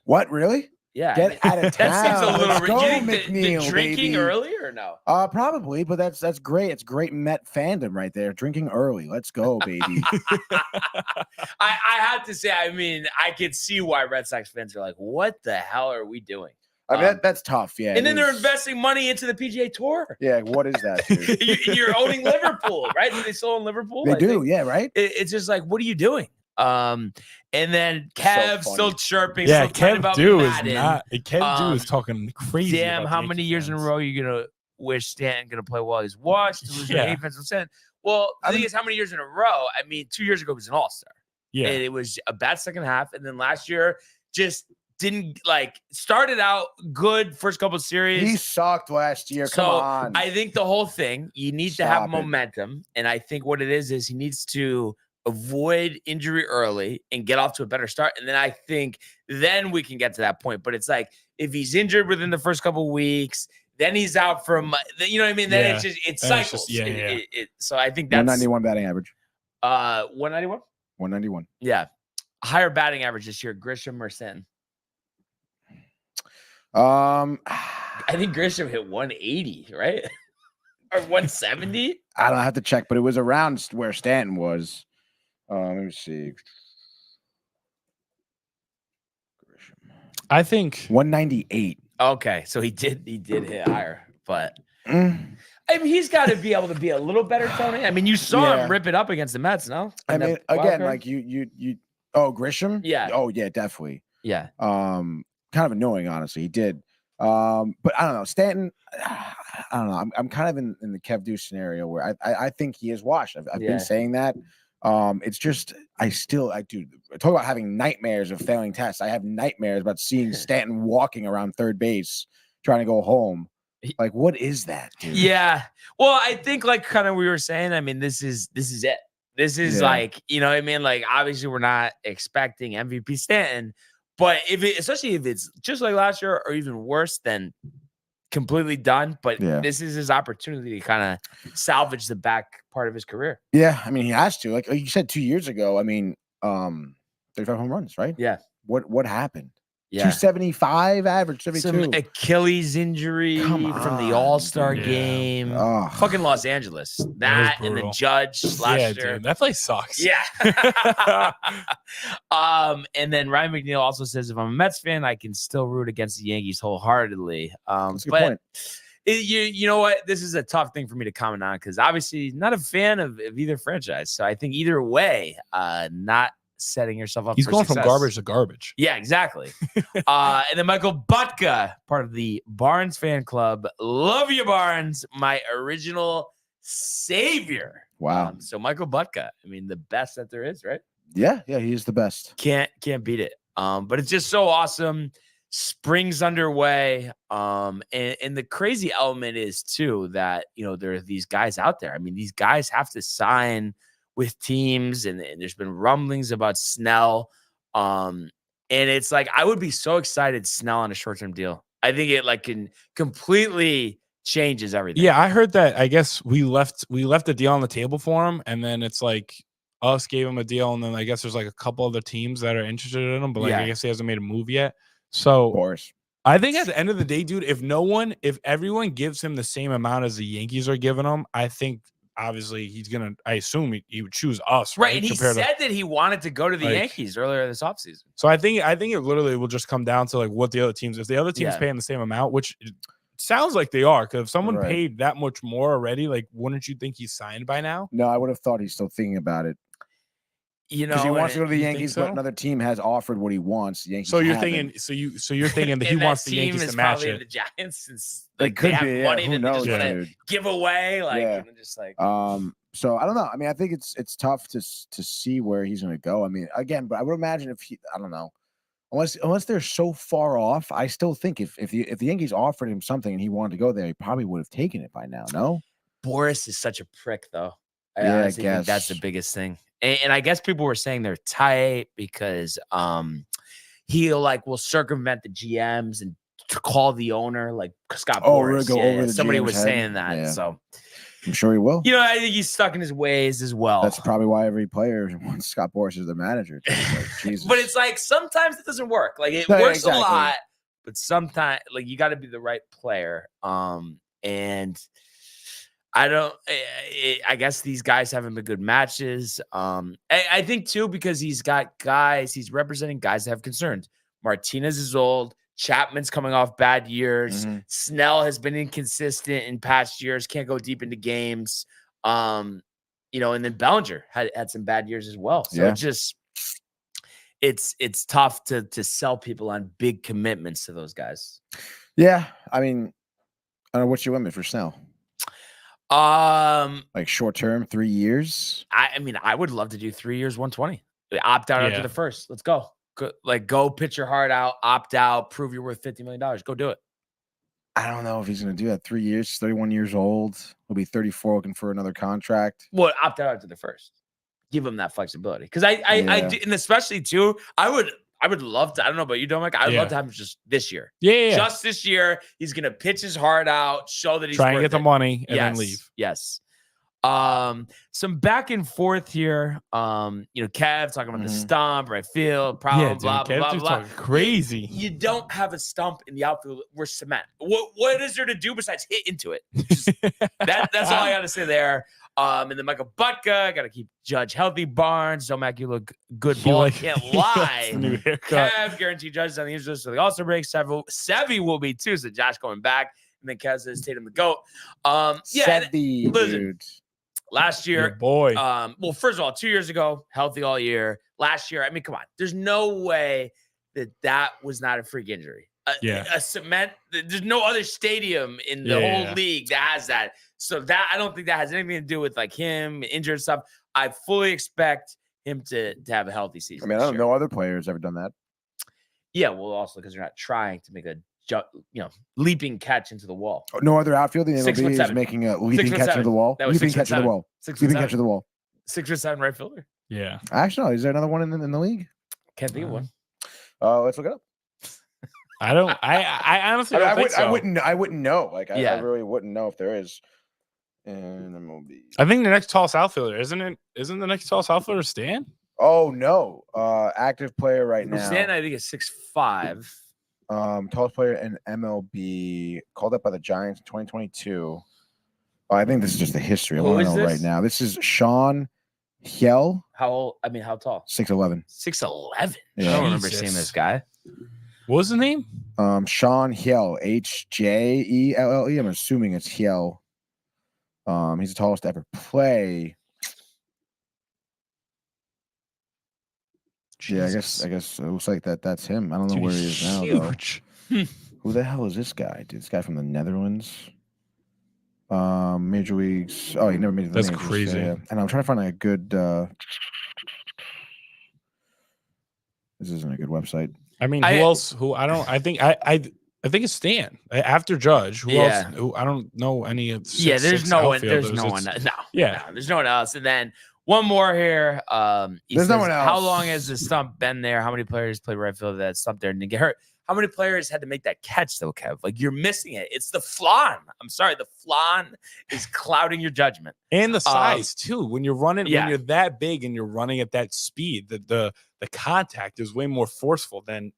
What, really? Yeah, get out of town. That seems a little Let's go, McNeil, the drinking early or no? Probably, but that's great. It's great Met fandom right there. Drinking early. Let's go, baby. I have to say, I mean, I could see why Red Sox fans are like, "What the hell are we doing?" I mean, that's tough, yeah. And then they're investing money into the PGA Tour. Yeah, what is that, dude? You're owning Liverpool, right? Do they still own Liverpool? They do, yeah, right? It's just like, what are you doing? And then Kev still chirping. Yeah, still Kev Dew is not. Kev Dew is talking crazy. Damn, how many years in a row are you gonna wish Stanton gonna play while he's washed? To lose your defensive percent. Well, the thing is, how many years in a row? I mean, 2 years ago he was an all-star. Yeah, and it was a bad second half, and then last year just didn't started out good first couple of series. He sucked last year. Come on. I think the whole thing, you need to have momentum, and I think what it is he needs to avoid injury early and get off to a better start. And then I think then we can get to that point. But it's like, if he's injured within the first couple of weeks, then he's out from, you know what I mean? Then it cycles. So I think that's 191 batting average. 191? 191. Yeah. higher batting average this year, Grisham or Stanton? I I think Grisham hit 180, right? Or 170? don't know, I have to check, but it was around where Stanton was. Let me see. I think 198. Okay, so he did hit higher, but Mm. I mean he's got to be able to be a little better, Tony. I mean, you saw him rip it up against the Mets, no? I In the mean, wild again, card? like you. Oh, Grisham. Yeah. Oh, yeah, definitely. Yeah. Kind of annoying, honestly. He did. But I don't know. Stanton. I don't know. I'm kind of in the Kev Deuce scenario where I think he is washed. I've been saying that. It's just I do talk about having nightmares of failing tests. I have nightmares about seeing Stanton walking around third base trying to go home. Like, what is that, dude? Yeah. Well, I think like kind of we were saying, I mean, this is it. This is like, you know what I mean? Like, obviously we're not expecting MVP Stanton, but especially if it's just like last year or even worse than completely done, but this is his opportunity to kind of salvage the back part of his career. Yeah, I mean, he has to. Like you said 2 years ago, I mean, 35 home runs, right? Yeah. What happened? Yeah. 275 average, 72. Some Achilles injury from the All-Star game. Oh. Fucking Los Angeles. That and the Judge last year. Dude, that place sucks. Yeah. And then Ryan McNeil also says, if I'm a Mets fan, I can still root against the Yankees wholeheartedly. That's a good point. You know what? This is a tough thing for me to comment on because obviously not a fan of either franchise. So I think either way, not setting yourself up. He's going success. from garbage to garbage. Yeah, exactly. And then Michael Butka, part of the Barnes fan club. Love you, Barnes, my original savior. Wow. So Michael Butka, I mean, the best that there is, right? Yeah, he's the best. Can't beat it. But it's just so awesome. Spring's underway. And the crazy element is too that, you know, there are these guys out there. I mean, these guys have to sign with teams, and there's been rumblings about Snell. And it's like, I would be so excited Snell on a short-term deal. I think it like can completely changes everything. Yeah, I heard that. I guess we left a deal on the table for him, and then it's like us gave him a deal, and then I guess there's like a couple other teams that are interested in him, but like I guess he hasn't made a move yet. So Of course. I think at the end of the day, dude, if everyone gives him the same amount as the Yankees are giving him, I think obviously I assume he would choose us, right? And he said that he wanted to go to the Yankees earlier this offseason. So I think it literally will just come down to like what the other teams, if the other teams paying the same amount, which it sounds like they are, because if someone paid that much more already, like wouldn't you think he's signed by now? No, I would have thought he's still thinking about it. You know, because he wants to go to the Yankees, but another team has offered what he wants. The Yankees. So you're thinking, so you're thinking that he wants the Yankees to match it. The Giants, since It could they be, have money who that knows, they just want dude. to give away, like and just like. So I don't know. I mean, I think it's tough to see where he's going to go. I mean, again, but I would imagine if I don't know, unless they're so far off, I still think if the Yankees offered him something and he wanted to go there, he probably would have taken it by now. No, Boris is such a prick, though. I Yeah, I honestly think guess. that's the biggest thing. And I guess people were saying they're tight because he will circumvent the GMs and to call the owner, like Scott Boras. Go over the somebody GM's was head? saying that. Yeah. So I'm sure he will. you know, I think he's stuck in his ways as well. That's probably why every player wants Scott Boras as the manager. Like, Jesus. But it's like sometimes it doesn't work. Like it No, yeah, works exactly. a lot, but sometimes like you got to be the right player. And I guess these guys haven't been good matches. I think too, because he's representing guys that have concerns. Martinez is old. Chapman's coming off bad years. Mm-hmm. Snell has been inconsistent in past years. Can't go deep into games. And then Bellinger had some bad years as well. So it's tough to sell people on big commitments to those guys. Yeah, I mean, I don't know what's your limit for Snell. Like short term, 3 years. I mean, I would love to do 3 years, 120. Opt out after the first. Let's go. Go pitch your heart out, opt out, prove you're worth $50 million. Go do it. I don't know if he's going to do that. 3 years, he's 31 years old. He'll be 34 looking for another contract. Well, opt out after the first. Give him that flexibility. Because I do, and especially too, I would love to. I don't know about you, Dominic. I'd love to have him just this year. Yeah. Just this year. He's going to pitch his heart out, show that he's try and worth get the it. money and then leave. Yes. Some back and forth here. Kev talking about the stump, right field, problem, blah, blah, blah, blah. Talking crazy. You don't have a stump in the outfield. We're cement. What is there to do besides hit into it? That's all I got to say there. And then Michael Butka, got to keep Judge healthy. Barnes, Domac, you look good ball. Can't lie. Kev, guaranteed judges on the injury list. So they also break several. Sevy will be too. So Josh going back. And then Kev says Tatum the GOAT. Sevy, dude. Last year, boy. Well, first of all, 2 years ago, healthy all year. Last year, I mean, come on. There's no way that was not a freak injury. A cement. There's no other stadium in the whole league that has that. So that I don't think that has anything to do with like him injured stuff. I fully expect him to have a healthy season. I mean, I don't know other players ever done that. Yeah, well, also because they're not trying to make a leaping catch into the wall. No other outfield in the MLB is making a leaping catch into the wall. Leaping catch into the wall. Leaping catch into the wall. 6'7" right fielder. Yeah. Actually, no. Is there another one in the league? Can't think of one. Let's look it up. I don't. I honestly don't think so. I wouldn't know. Like I really wouldn't know if there is in MLB. I think the next tallest outfielder isn't the next tallest outfielder Stan? Oh no. Active player right now. Stan, I think is 6'5". Tallest player in MLB, called up by the Giants in 2022. I think this is just the history. I want to know right now. This is Sean Hiel. How old? I mean, how tall? 6'11". 6'11". Yeah. I don't remember seeing this guy. What was his name? Sean Hiel. Hjelle. I'm assuming it's Hiel. He's the tallest to ever play. Yeah, I guess it looks like that's him. I don't know where he is now, though. Who the hell is this guy? Dude, this guy from the Netherlands. Major leagues. Oh, he never made it. That's crazy. Yeah. And I'm trying to find a good. This isn't a good website. I mean, who else? Who I don't. I think it's Stan after Judge. Who else? Who I don't know any of. There's no one. There's no one. No. Yeah. No, there's no one else. And then one more here. There's no one else. How long has the stump been there? How many players played right field that stump there and didn't get hurt? How many players had to make that catch though, Kev? Like you're missing it. It's the flan. I'm sorry, the flan is clouding your judgment. And the size too. When you're running, when you're that big and you're running at that speed, the contact is way more forceful than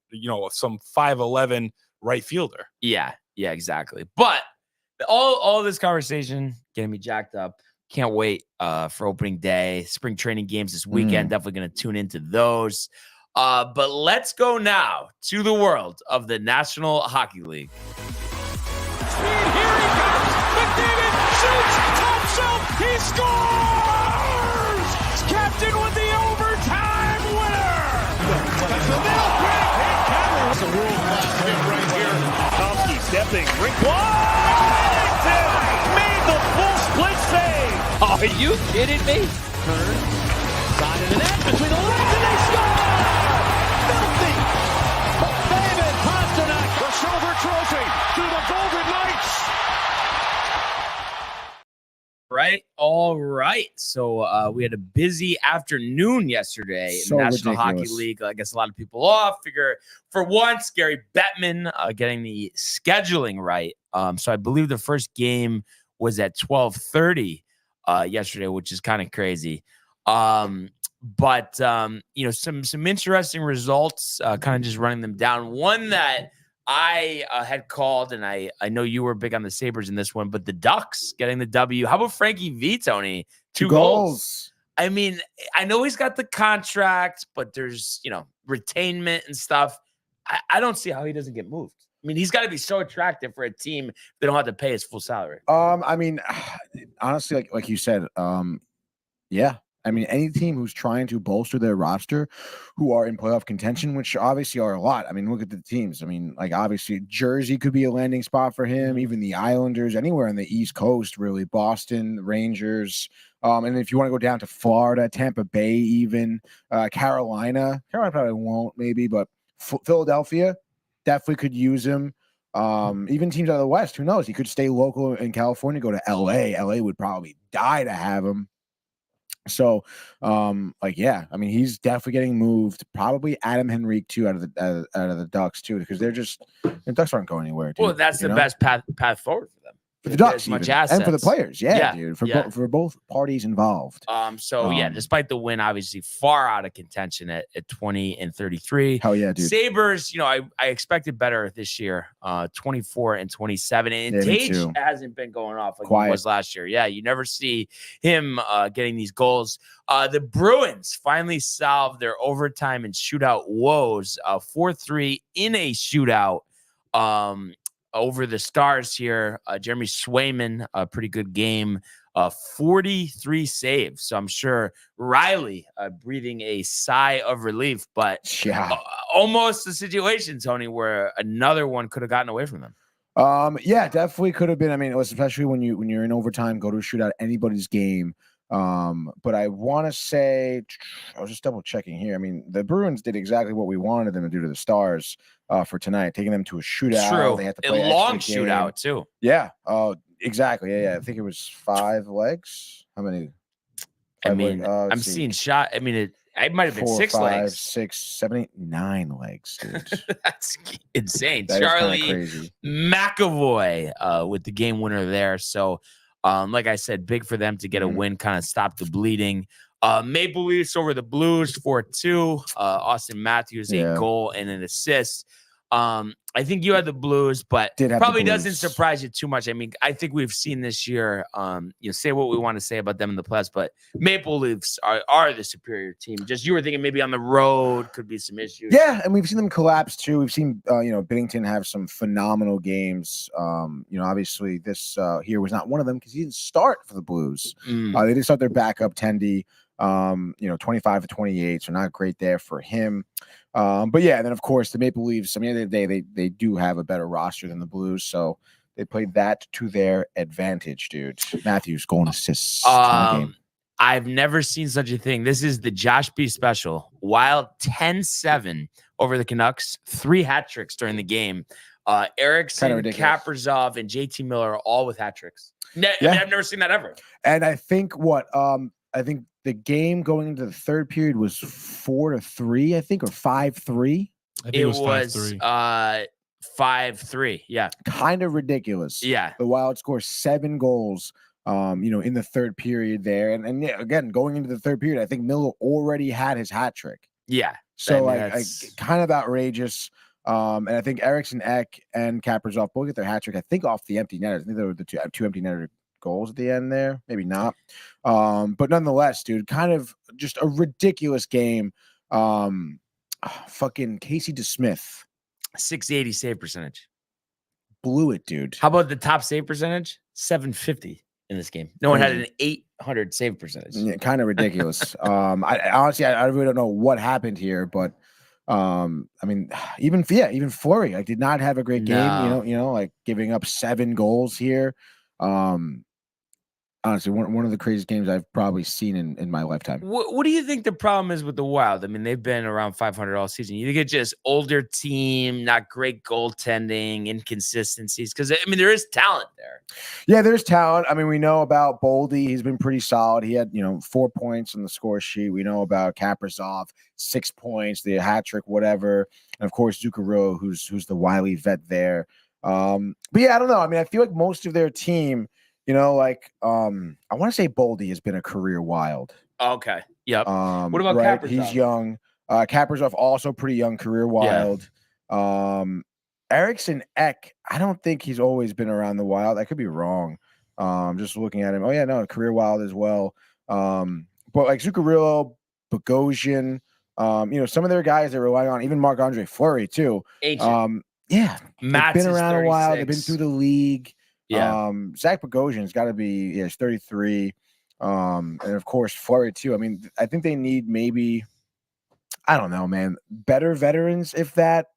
some 5'11" right fielder. Yeah, exactly. But all this conversation getting me jacked up. Can't wait for opening day. Spring training games this weekend. Definitely going to tune into those. But let's go now to the world of the National Hockey League. Here he comes. McDavid shoots. Top shelf. He scores. Captain with the overtime winner. That's the middle. That's a world-class hit right here. Tomsky stepping. Rink Washington made the full split save. Are you kidding me? Turn. Side of the net between the legs and they score. Filthy. David Pasternak, the silver trophy to the Golden Knights. Right. All right. So we had a busy afternoon yesterday in the National Hockey League. I guess a lot of people off. Figure for once, Gary Bettman getting the scheduling right. So I believe the first game was at 12:30 yesterday, which is kind of crazy. But some interesting results, kind of just running them down. One that I had called, and I know you were big on the Sabres in this one, but the Ducks getting the W. How about Frankie V, Tony? Two goals. I mean, I know he's got the contract, but there's, retainment and stuff. I don't see how he doesn't get moved. I mean, he's got to be so attractive for a team if they don't have to pay his full salary. I mean, honestly, like you said, yeah. I mean, any team who's trying to bolster their roster, who are in playoff contention, which obviously are a lot. I mean, look at the teams. I mean, like obviously Jersey could be a landing spot for him. Even the Islanders, anywhere on the East Coast, really. Boston, Rangers, and if you want to go down to Florida, Tampa Bay, even Carolina probably won't, maybe, but Philadelphia definitely could use him. Even teams out of the West, who knows? He could stay local in California, go to LA. LA would probably die to have him. So, yeah, I mean, he's definitely getting moved. Probably Adam Henrique too out of the Ducks too, because the Ducks aren't going anywhere. Dude, well, that's the best path forward for them. for the Ducks as much even, assets and for the players. Yeah, Yeah, dude, for yeah. for both parties involved. So yeah, despite the win, obviously far out of contention at 20-33. Hell yeah, dude. Sabres, you know, I expected better this year. 24-27. And Yeah, me Tage too. hasn't been going off like Quiet. he was last year. Yeah, you never see him getting these goals. The Bruins finally solved their overtime and shootout woes. 4-3 in a shootout. Over the Stars here. Jeremy Swayman, a pretty good game. 43 saves. So I'm sure Riley breathing a sigh of relief, but Yeah. almost a situation, Tony, where another one could have gotten away from them. Yeah, definitely could have been. I mean, it was especially when you're in overtime, go to a shootout, anybody's game. But I want to say, I was just double checking here. I mean, the Bruins did exactly what we wanted them to do to the Stars for tonight, taking them to a shootout. True. They had to play a long extra game. shootout too. Yeah. Oh, exactly. Yeah. I think it was 5 legs. How many? I mean, I'm seeing shot. I mean, it might have been 4, 6 5, legs. 6, 7, 8, 9 legs, dude. That's insane. That is Charlie crazy. McAvoy with the game winner there. So, like I said, big for them to get a win, kind of stop the bleeding. Maple Leafs over the Blues 4-2. Austin Matthews, a goal and an assist. I think you had the Blues, but probably doesn't surprise you too much. I mean, I think we've seen this year, say what we want to say about them in the playoffs, but Maple Leafs are the superior team. Just you were thinking maybe on the road could be some issues. Yeah, and we've seen them collapse too. We've seen, Binnington have some phenomenal games. Obviously this here was not one of them because he didn't start for the Blues. They did start their backup Tendy, 25-28, so not great there for him. But yeah, and then of course the Maple Leafs, I mean, at the end of the day, they do have a better roster than the Blues, so they played that to their advantage, dude. Matthews goal and assists. I've never seen such a thing. This is the Josh B special. Wild 10-7 over the Canucks, 3 hat tricks during the game. Eriksson, Kaprizov, and JT Miller all with hat tricks. I mean, I've never seen that ever. And I think the game going into the third period was 4-3, I think, or 5-3. I think it was 5-3. 5-3. Yeah. Kind of ridiculous. Yeah. The Wild score 7 goals, in the third period there. And yeah, again, going into the third period, I think Miller already had his hat trick. Yeah. So kind of outrageous. And I think Eriksson, Ek, and Kaprizov both get their hat trick, I think, off the empty netters. I think they were the two empty netter goals at the end there, maybe not, but nonetheless, dude, kind of just a ridiculous game. Fucking Casey DeSmith, 680 save percentage, blew it, dude. How about the top save percentage? 750 in this game. No one had an 800 save percentage. Yeah, kind of ridiculous. I honestly, I really don't know what happened here, but I mean, even Fleury, like, did not have a great game. Like giving up 7 goals here. Honestly, one of the craziest games I've probably seen in my lifetime. What do you think the problem is with the Wild? I mean, they've been around 500 all season. You think it's just older team, not great goaltending, inconsistencies? Because, I mean, there is talent there. Yeah, there's talent. I mean, we know about Boldy. He's been pretty solid. He had, 4 points on the score sheet. We know about Kaprizov, 6 points, the hat trick, whatever. And, of course, Zuccarello, who's the wily vet there. But, yeah, I don't know. I mean, I feel like most of their team – I want to say Boldy has been a career Wild. Okay. Yep. What about Kaprizov? He's young. Kaprizov also pretty young, career Wild. Yeah. Eriksson Ek, I don't think he's always been around the Wild. I could be wrong. Just looking at him. Oh yeah, no, career Wild as well. But like Zuccarello, Bogosian, some of their guys they rely on, even Marc-Andre Fleury too. Ancient. Yeah, Matt's they've been around 36. a while. They've been through the league. Yeah. Zach Bogosian's got to be, he's 33. And of course, Fleury too. I mean, I think they need maybe, I don't know, man, better veterans, if that,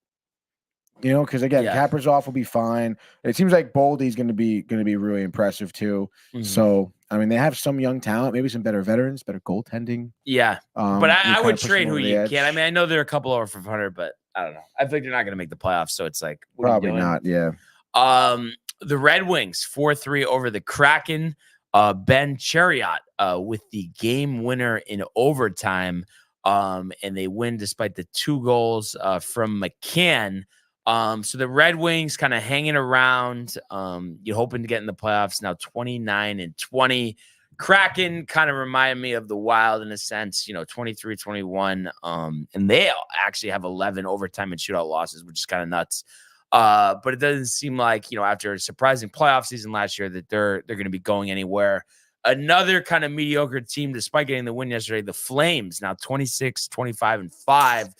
because again, Kaprizov will be fine. It seems like Boldy's going to be really impressive too. Mm-hmm. So, I mean, they have some young talent, maybe some better veterans, better goaltending. Yeah. But I would trade who you can. I mean, I know there are a couple over 500, but I don't know. I think they're not going to make the playoffs. So it's like, probably not. Yeah. The Red Wings 4-3 over the Kraken. Ben Chariot with the game winner in overtime, and they win despite the 2 goals from McCann. So the Red Wings kind of hanging around. You're hoping to get in the playoffs now, 29-20. Kraken kind of remind me of the Wild in a sense, 23-21. And they actually have 11 overtime and shootout losses, which is kind of nuts. But it doesn't seem like, after a surprising playoff season last year that they're going to be going anywhere. Another kind of mediocre team, despite getting the win yesterday, the Flames, now 26-25-5.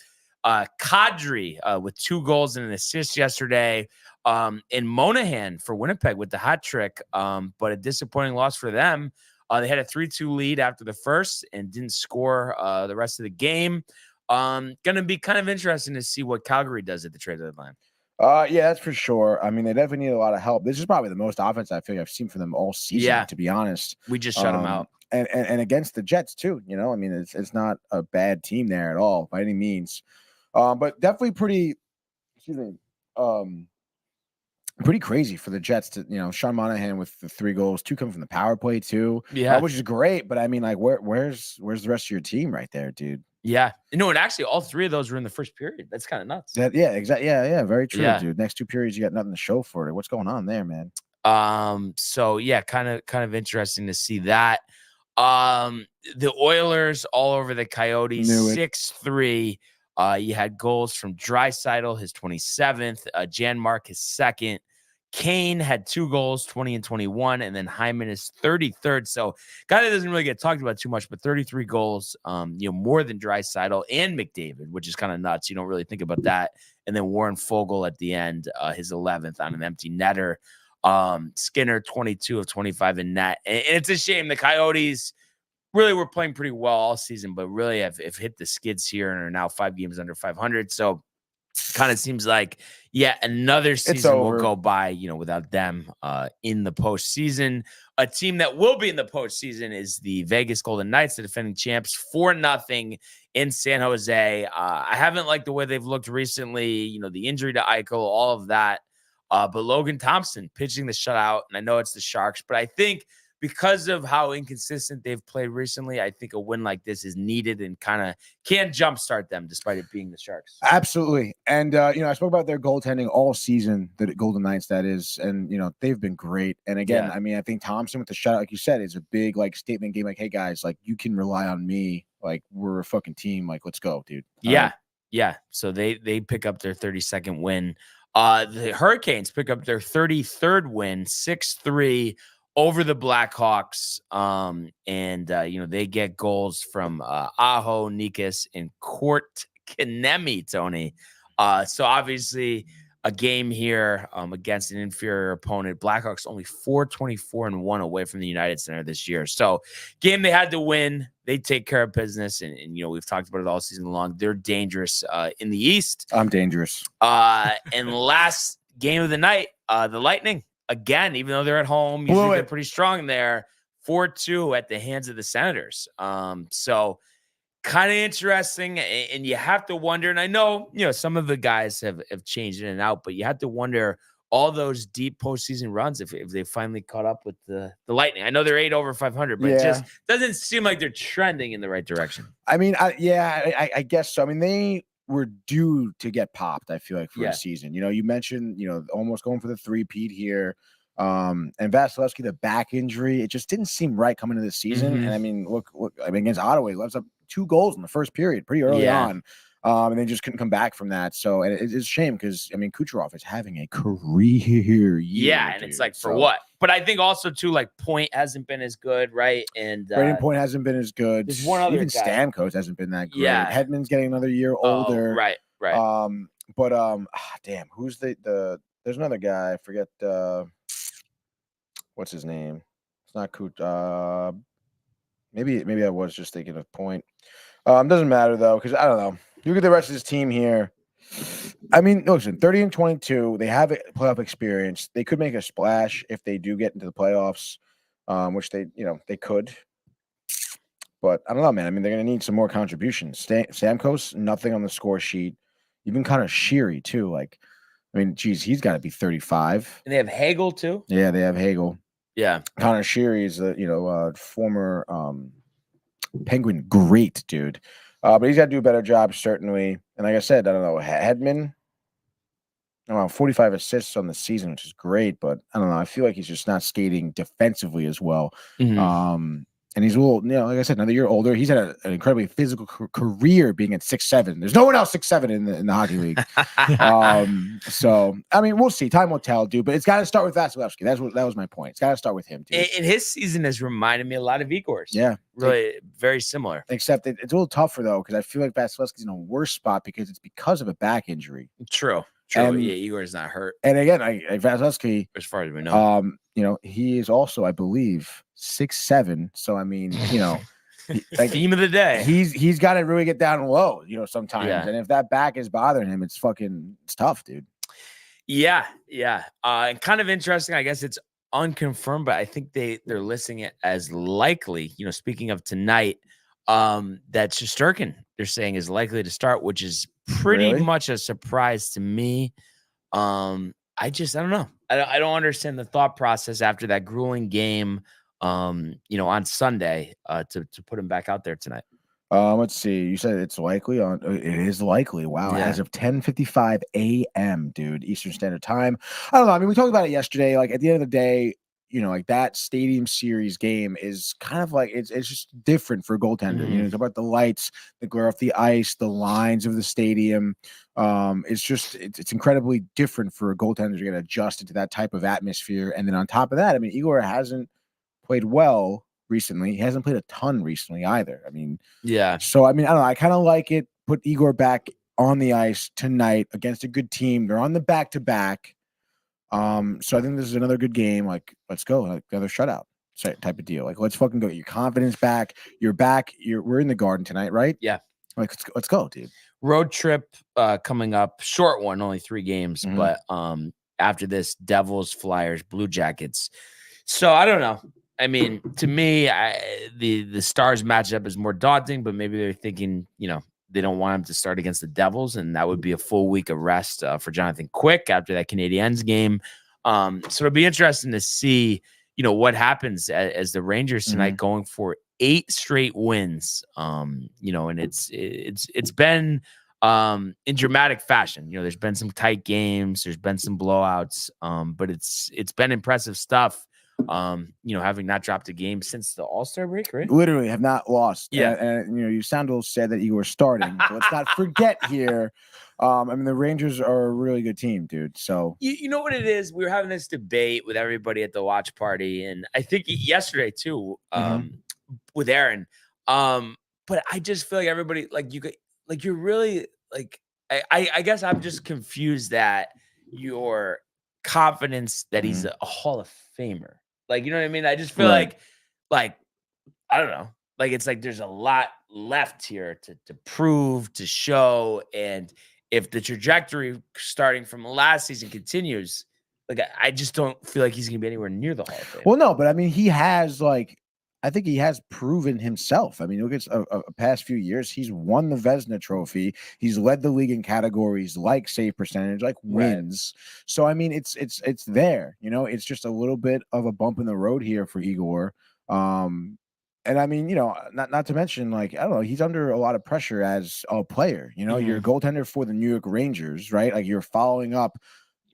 Kadri with 2 goals and an assist yesterday. And Monahan for Winnipeg with the hat trick, but a disappointing loss for them. They had a 3-2 lead after the first and didn't score the rest of the game. Going to be kind of interesting to see what Calgary does at the trade deadline. Yeah, that's for sure. I mean, they definitely need a lot of help. This is probably the most offense I feel like I've seen from them all season, to be honest. We just shut them out. And against the Jets, too. I mean, it's not a bad team there at all by any means. But definitely pretty crazy for the Jets to, Sean Monahan with the 3 goals, 2 coming from the power play too. Yeah. Which is great. But I mean, like, where's the rest of your team right there, dude? Yeah. No, and actually all 3 of those were in the first period. That's kind of nuts. Yeah, exactly. Yeah, very true, Yeah. dude. Next 2 periods, you got nothing to show for it. What's going on there, man? So yeah, kind of interesting to see that. The Oilers all over the Coyotes, 6-3. You had goals from Draisaitl, his 27th, Janmark, his 2nd. Kane had 2 goals, 20 and 21, and then Hyman is 33rd. So guy that doesn't really get talked about too much, but 33 goals, more than Draisaitl and McDavid, which is kind of nuts. You don't really think about that. And then Warren Fogle at the end, his 11th on an empty netter. Skinner, 22 of 25 in net. And it's a shame the Coyotes really were playing pretty well all season, but really have hit the skids here and are now 5 games under 500. So kind of seems like, another season will go by, without them in the postseason. A team that will be in the postseason is the Vegas Golden Knights, the defending champs, 4-0 in San Jose. I haven't liked the way they've looked recently, the injury to Eichel, all of that. But Logan Thompson pitching the shutout, and I know it's the Sharks, but I think because of how inconsistent they've played recently, I think a win like this is needed and kind of can jumpstart them despite it being the Sharks. Absolutely. And, I spoke about their goaltending all season, the Golden Knights, that is. And, they've been great. And again, I mean, I think Thompson with the shutout, like you said, is a big, statement game. Like, hey, guys, you can rely on me. We're a fucking team. Let's go, dude. Yeah. So they pick up their 32nd win. The Hurricanes pick up their 33rd win, 6-3 over the Blackhawks. They get goals from Aho, Nikas, and Court Kanemi, Tony. So obviously a game here against an inferior opponent. Blackhawks only 4-24-1 away from the United Center this year. So game they had to win. They take care of business. And we've talked about it all season long. They're dangerous in the East. I'm dangerous. And last game of the night, the Lightning. Again, even though they're at home, usually they're pretty strong there. 4-2 at the hands of the Senators. So kind of interesting. And you have to wonder, and I know, some of the guys have changed in and out, but you have to wonder all those deep postseason runs if they finally caught up with the Lightning. I know they're 8 over 500, but it just doesn't seem like they're trending in the right direction. I mean, I guess so. I mean, they were due to get popped, I feel like, for a season. You mentioned, almost going for the 3-peat here. And Vasilevsky, the back injury, it just didn't seem right coming into the season. Mm-hmm. And I mean, look, against Ottawa, he left up 2 goals in the first period pretty early on. And they just couldn't come back from that. So, and it's a shame because, I mean, Kucherov is having a career year. Yeah, and it's for what? But I think also, too, Point hasn't been as good, right? And Brayden Point hasn't been as good. There's one other Even guy. Stamkos hasn't been that great. Yeah. Hedman's getting another year older. Right. Damn, who's the there's another guy. I forget what's his name. It's not Kut. Maybe I was just thinking of Point. Doesn't matter though, because I don't know. Look at the rest of this team here. I mean, listen, 30-22. They have playoff experience. They could make a splash if they do get into the playoffs, which they could. But I don't know, man. I mean, they're going to need some more contributions. Stamkos, nothing on the score sheet. Even kind of Sheary too. Geez, he's got to be 35. And they have Hagel too. Yeah, they have Hagel. Yeah, Connor Sheary is a former Penguin great dude. But he's got to do a better job, certainly. And like I said, I don't know, Hedman. 45 assists on the season, which is great, but I don't know. I feel like he's just not skating defensively as well. And he's a little, like I said, another year older. He's had an incredibly physical career being at 6'7". There's no one else 6'7" in the hockey league. So I mean, we'll see. Time will tell, dude. But it's got to start with Vasilevsky. That was my point. It's got to start with him, dude. And his season has reminded me a lot of Igor's. Yeah, really very similar. Except it's a little tougher though, because I feel like Vasilevsky's in a worse spot because it's because of a back injury. True. And, yeah, Igor's not hurt. And again, Vasilevsky, as far as we know, he is also, I believe, 6'7". So I mean, like theme of the day. He's got to really get down low, sometimes. Yeah. And if that back is bothering him, it's tough, dude. Yeah. And kind of interesting. I guess it's unconfirmed, but I think they're listing it as likely. Speaking of tonight, that Shesterkin they're saying is likely to start, which is pretty much a surprise to me. I don't know. I don't understand the thought process after that grueling game, on Sunday, to put him back out there tonight. Let's see. You said it's likely on. It is likely. Wow. Yeah. As of 10:55 a.m., dude, Eastern Standard Time. I don't know. I mean, we talked about it yesterday. Like at the end of the day, like that Stadium Series game is kind of like it's just different for a goaltender. It's about the lights, the glare off the ice, the lines of the stadium. It's incredibly different for a goaltender to get adjusted to that type of atmosphere. And then on top of that, I mean, Igor hasn't played well recently. He hasn't played a ton recently either. I mean, yeah. So I mean, I don't know. I kind of like it. Put Igor back on the ice tonight against a good team. They're on the back-to-back. So I think this is another good game. Like, let's go, like another shutout type of deal. Like, let's fucking go. Your confidence back. You're back. We're in the Garden tonight, right? Yeah. Like, let's go, dude. Road trip coming up. Short one, only 3 games. But after this, Devils, Flyers, Blue Jackets. So I don't know. I mean, to me, the Stars matchup is more daunting, but maybe they're thinking, they don't want him to start against the Devils, and that would be a full week of rest for Jonathan Quick after that Canadiens game. So it'll be interesting to see, what happens as the Rangers tonight going for 8 straight wins. And it's been in dramatic fashion. There's been some tight games, there's been some blowouts, but it's been impressive stuff. Having not dropped a game since the All-Star break, right? Literally have not lost. Yeah. And you sound a little sad that you were starting. But let's not forget here. I mean, the Rangers are a really good team, dude. So you know what it is? We were having this debate with everybody at the watch party, and I think yesterday too, with Aaron. But I just feel like everybody, you're really I guess I'm just confused that your confidence that he's a Hall of Famer. Like, you know what I mean? I just feel like, I don't know. Like, it's like there's a lot left here to prove, to show. And if the trajectory starting from last season continues, I just don't feel like he's going to be anywhere near the Hall of Fame. Well, no, but I mean, he has I think he has proven himself. I mean, look at a past few years. He's won the Vezina Trophy. He's led the league in categories like save percentage, like wins. Right. So I mean, it's there. It's just a little bit of a bump in the road here for Igor. And I mean, not to mention, I don't know, he's under a lot of pressure as a player. You're a goaltender for the New York Rangers, right? Like you're following up.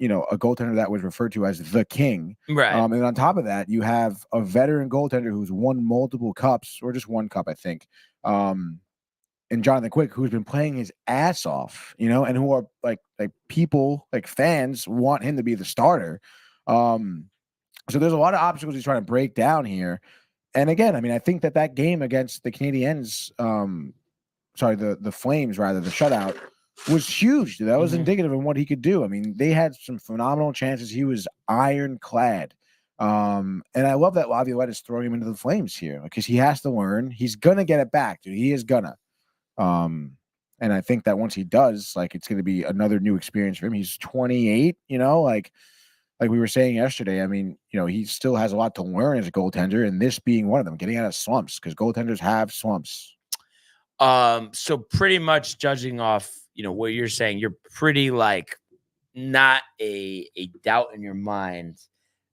A goaltender that was referred to as the king. Right. And on top of that, you have a veteran goaltender who's won multiple cups, or just one cup, I think. And Jonathan Quick, who's been playing his ass off, and who are like people, like fans want him to be the starter. So there's a lot of obstacles he's trying to break down here. And again, I mean, I think that game against the Canadiens, the Flames, rather, the shutout, was huge. That was indicative of what he could do. I mean, they had some phenomenal chances. He was ironclad. And I love that Laviolette is throwing him into the Flames here because he has to learn. He's going to get it back, dude. He is gonna. And I think that once he does, it's going to be another new experience for him. He's 28, like we were saying yesterday. I mean, he still has a lot to learn as a goaltender, and this being one of them, getting out of slumps, because goaltenders have slumps. So pretty much judging off, what you're saying, you're pretty not a doubt in your mind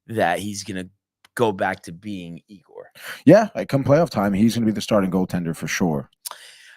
that he's going to go back to being Igor. Yeah, come playoff time, he's going to be the starting goaltender for sure.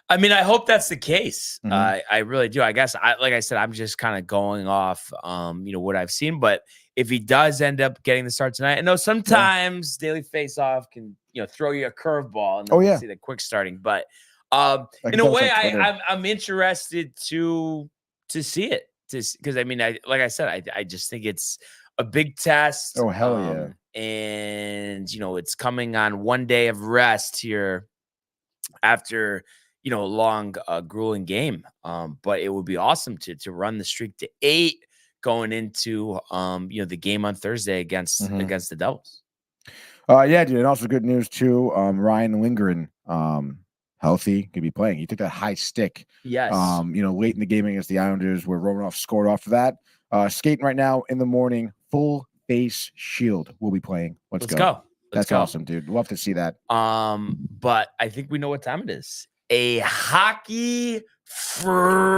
I mean, I hope that's the case. Mhm. I really do. I guess like I said, I'm just kind of going off, what I've seen. But if he does end up getting the start tonight, I know sometimes daily face-off can, throw you a curveball and then Oh, we'll yeah. see the quick starting. But I can in a tell us way, on Twitter. I'm interested to see it, because I mean, like I said, I just think it's a big test. Oh, hell yeah. And it's coming on one day of rest here after a long grueling game, but it would be awesome to run the streak to 8 going into the game on Thursday against the Devils. Yeah, dude. And also good news too. Ryan Lindgren, healthy, could be playing. He took that high stick. Yes. Late in the game against the Islanders, where Romanoff scored off of that. Skating right now in the morning, full face shield will be playing. Let's go. That's awesome, dude. Love to see that. But I think we know what time it is. A hockey frenzy.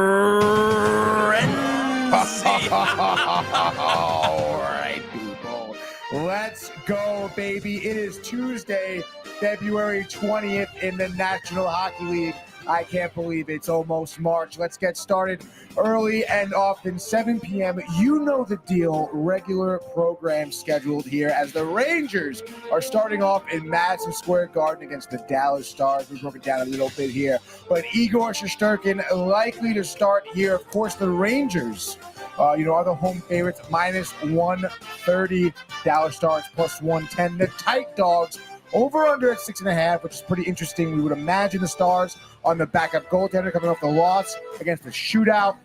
All right, people. Let's go, baby. It is Tuesday, February 20th in the National Hockey League. I can't believe it's almost March. Let's get started early and often, 7 p.m. You know the deal. Regular program scheduled here as the Rangers are starting off in Madison Square Garden against the Dallas Stars. We broke it down a little bit here. But Igor Shesterkin likely to start here. Of course, the Rangers are the home favorites, minus 130. Dallas Stars plus 110. The Tight Dogs over under at 6.5, which is pretty interesting. We would imagine the Stars on the backup goaltender coming off the loss against the shootout.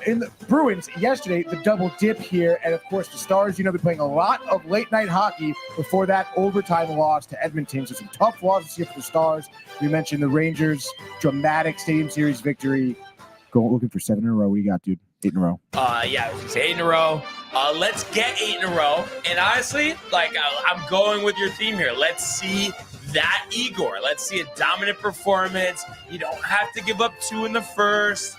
In the Bruins yesterday, the double dip here. And of course, the Stars, been playing a lot of late night hockey before that overtime loss to Edmonton. So some tough losses here for the Stars. We mentioned the Rangers' dramatic Stadium Series victory. Looking for 7 in a row. What do you got, dude? 8 in a row. Yeah, it's 8 in a row. Let's get 8 in a row. And honestly, I'm going with your theme here. Let's see that Igor. Let's see a dominant performance. You don't have to give up 2 in the first.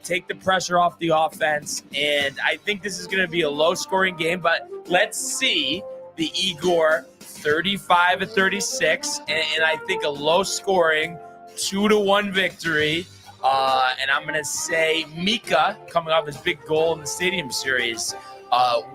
Take the pressure off the offense. And I think this is going to be a low-scoring game, but let's see the Igor 35-36, and I think a low-scoring 2-1 victory. And I'm going to say Mika, coming off his big goal in the Stadium Series,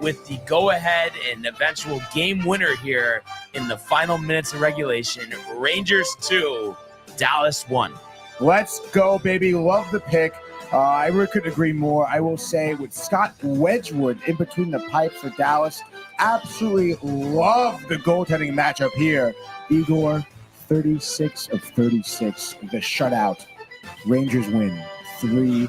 with the go-ahead and eventual game winner here in the final minutes of regulation. Rangers 2, Dallas 1. Let's go, baby. Love the pick. I really couldn't agree more. I will say with Scott Wedgwood in between the pipes for Dallas, absolutely love the goaltending matchup here. Igor, 36 of 36, the shutout. Rangers win 3-0.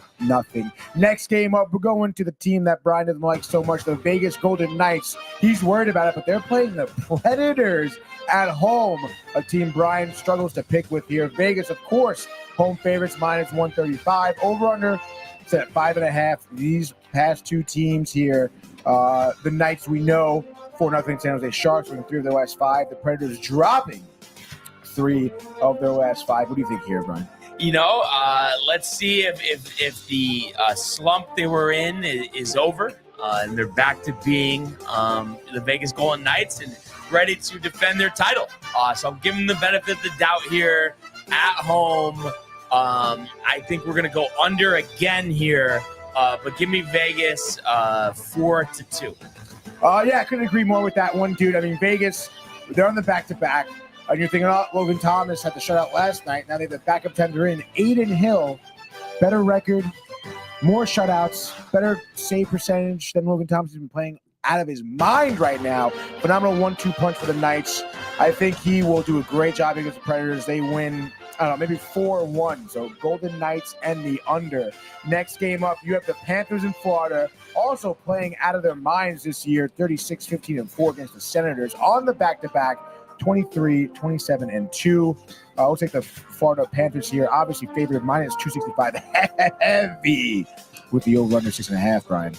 Next game up, we're going to the team that Brian doesn't like so much, the Vegas Golden Knights. He's worried about it, but they're playing the Predators at home, a team Brian struggles to pick with here. Vegas, of course, home favorites, minus 135. Over-under, it's at 5.5. These past 2 teams here, the Knights, we know, 4-0 San Jose Sharks, winning 3 of their last 5. The Predators dropping 3 of their last 5. What do you think here, Brian? Let's see if the slump they were in is over, and they're back to being the Vegas Golden Knights and ready to defend their title. So I'm giving them the benefit of the doubt here at home. I think we're going to go under again here, but give me Vegas 4-2. Yeah, I couldn't agree more with that one, dude. I mean, Vegas, they're on the back-to-back. And you're thinking, Logan Thomas had the shutout last night. Now they have the backup tender in. Aiden Hill, better record, more shutouts, better save percentage than Logan Thomas has been playing out of his mind right now. Phenomenal 1-2 punch for the Knights. I think he will do a great job against the Predators. They win, I don't know, maybe 4-1. So Golden Knights and the under. Next game up, you have the Panthers in Florida, also playing out of their minds this year, 36-15-4 against the Senators on the back-to-back. 23, 27, and 2. We'll take the Florida Panthers here. Obviously favored, minus 265. Heavy with the over under 6.5, Brian.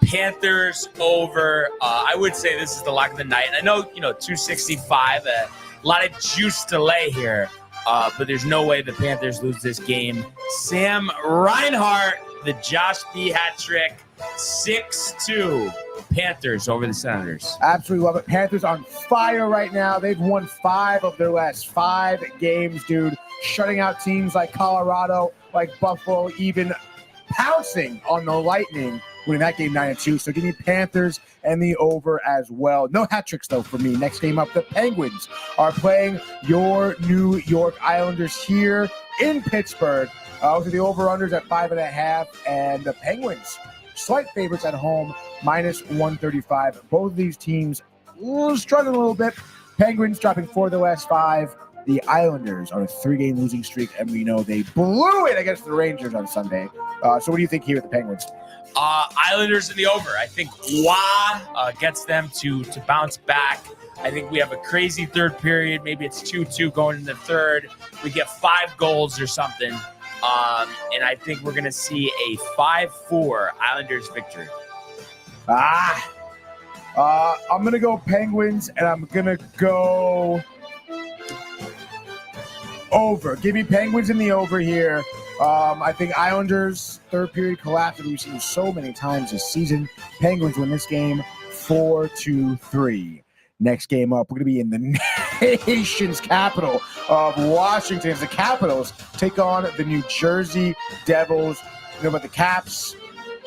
Panthers over. I would say this is the lock of the night. And I know, 265, a lot of juice to lay here. But there's no way the Panthers lose this game. Sam Reinhart, the Josh B hat trick, 6-2. Panthers over the Senators. Absolutely love it. Panthers on fire right now. They've won 5 of their last 5 games, dude. shutting out teams like Colorado, like Buffalo, even pouncing on the Lightning, winning that game 9-2. So give me Panthers and the over as well. No hat tricks, though, for me. Next game up, the Penguins are playing your New York Islanders here in Pittsburgh. With the over-unders at 5.5, and the Penguins, slight favorites at home, -135. Both of these teams struggling a little bit. Penguins dropping 4 of their last 5. The Islanders on a 3-game losing streak, and we know they blew it against the Rangers on Sunday. So what do you think here with the Penguins? Islanders in the over. I think Wah gets them to bounce back. I think we have a crazy third period. Maybe it's 2-2 going in the third. We get 5 goals or something. And I think we're going to see a 5-4 Islanders victory. I'm going to go Penguins, and I'm going to go over. Give me Penguins in the over here. I think Islanders third period collapse that we've seen so many times this season. Penguins win this game 4-3. Next game up, we're going to be in the nation's capital of Washington as the Capitals take on the New Jersey Devils. You know about the Caps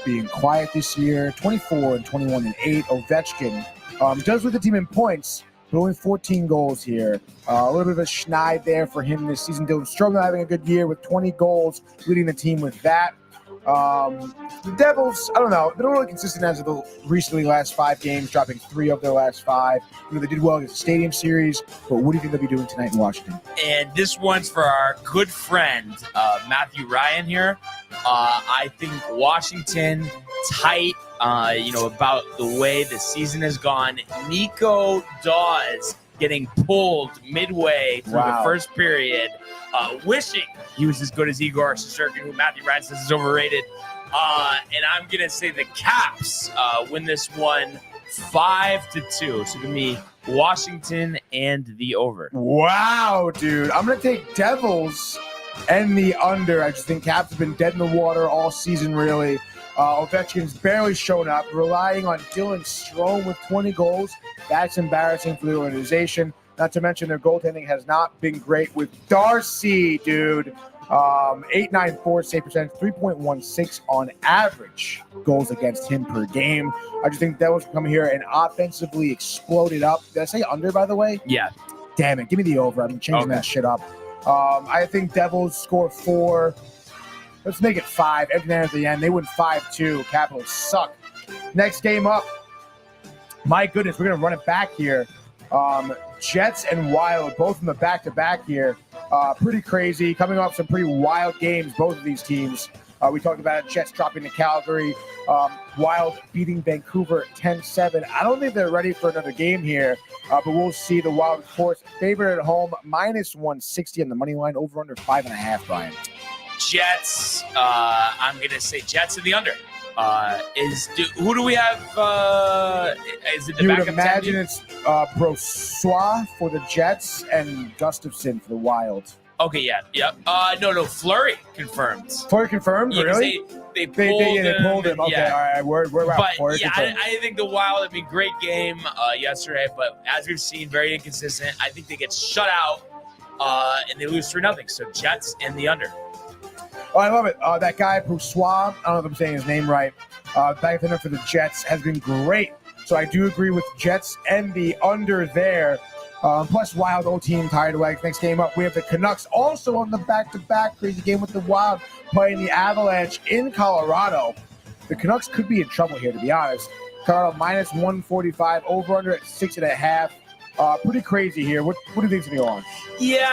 being quiet this year, 24-21-8. Ovechkin does with the team in points, but only 14 goals here. A little bit of a schneid there for him this season. Dylan Strome having a good year with 20 goals, leading the team with that. The Devils, I don't know, they're really consistent as of the recently last 5 games, dropping 3 of their last 5. You know, they did well against the Stadium Series, but what do you think they'll be doing tonight in Washington? And this one's for our good friend, Matthew Ryan here. I think Washington tight, about the way the season has gone. Nico Dawes getting pulled midway through the first period, wishing he was as good as Igor Shesterkin, who Matthew Ryan says is overrated. And I'm going to say the Caps win this one 5-2. So give me Washington and the over. Wow, dude. I'm going to take Devils and the under. I just think Caps have been dead in the water all season, really. Ovechkin's barely shown up, relying on Dylan Strome with 20 goals. That's embarrassing for the organization. Not to mention their goaltending has not been great with Darcy, dude. 8.94 save percentage, 3.16 on average goals against him per game. I just think Devils come here and offensively exploded up. Did I say under, by the way? Yeah. Damn it. Give me the over. I'm changing that shit up. I think Devils score 4. Let's make it 5. Everything at the end. They win 5-2. Capitals suck. Next game up. My goodness, we're going to run it back here. Jets and Wild, both in the back-to-back here. Pretty crazy. Coming off some pretty wild games, both of these teams. We talked about it. Jets dropping to Calgary. Wild beating Vancouver 10-7. I don't think they're ready for another game here, but we'll see. The Wild, of course, favorite at home, -160 on the money line, over under 5.5, Brian. Jets. I'm going to say Jets in the under. Who do we have? Is it the You back would of imagine 10? it's Brossoit for the Jets and Gustafsson for the Wild. Okay, yeah. No, Fleury confirmed. Fleury confirmed? Yeah, Really? They pulled him. Okay, Yeah. all right. We're out. But Fleury yeah, confirmed. I think the Wild had been a great game yesterday, but as we've seen, very inconsistent. I think they get shut out and they lose 3-0. So Jets and the under. Oh, I love it. That guy, Brossoit, I don't know if I'm saying his name right, back then for the Jets, has been great. So I do agree with Jets and the under there. Plus, Wild old team tired away. Next game up, we have the Canucks also on the back-to-back crazy game with the Wild playing the Avalanche in Colorado. The Canucks could be in trouble here, to be honest. Colorado -145, over-under at 6.5. Pretty crazy here. What do you think's going to go on? Yeah,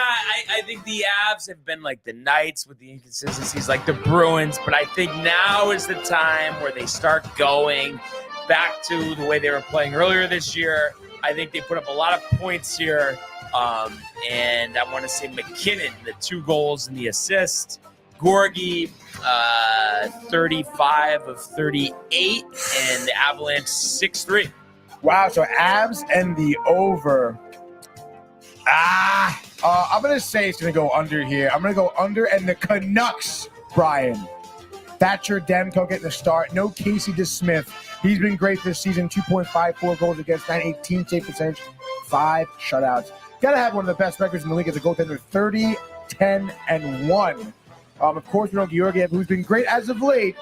I think the Avs have been like the Knights with the inconsistencies, like the Bruins, but I think now is the time where they start going back to the way they were playing earlier this year. I think they put up a lot of points here, and I want to say McKinnon, the 2 goals and the assist. Gorgie, 35 of 38, and the Avalanche 6-3. Wow, so Avs and the over. I'm going to say it's going to go under here. I'm going to go under, and the Canucks, Brian. Thatcher Demko getting the start. No Casey DeSmith. He's been great this season. 2.54 goals against, 918 save percentage, 5 shutouts. Got to have one of the best records in the league as a goaltender. 10-1. Of course, we know Georgiev, who's been great as of late,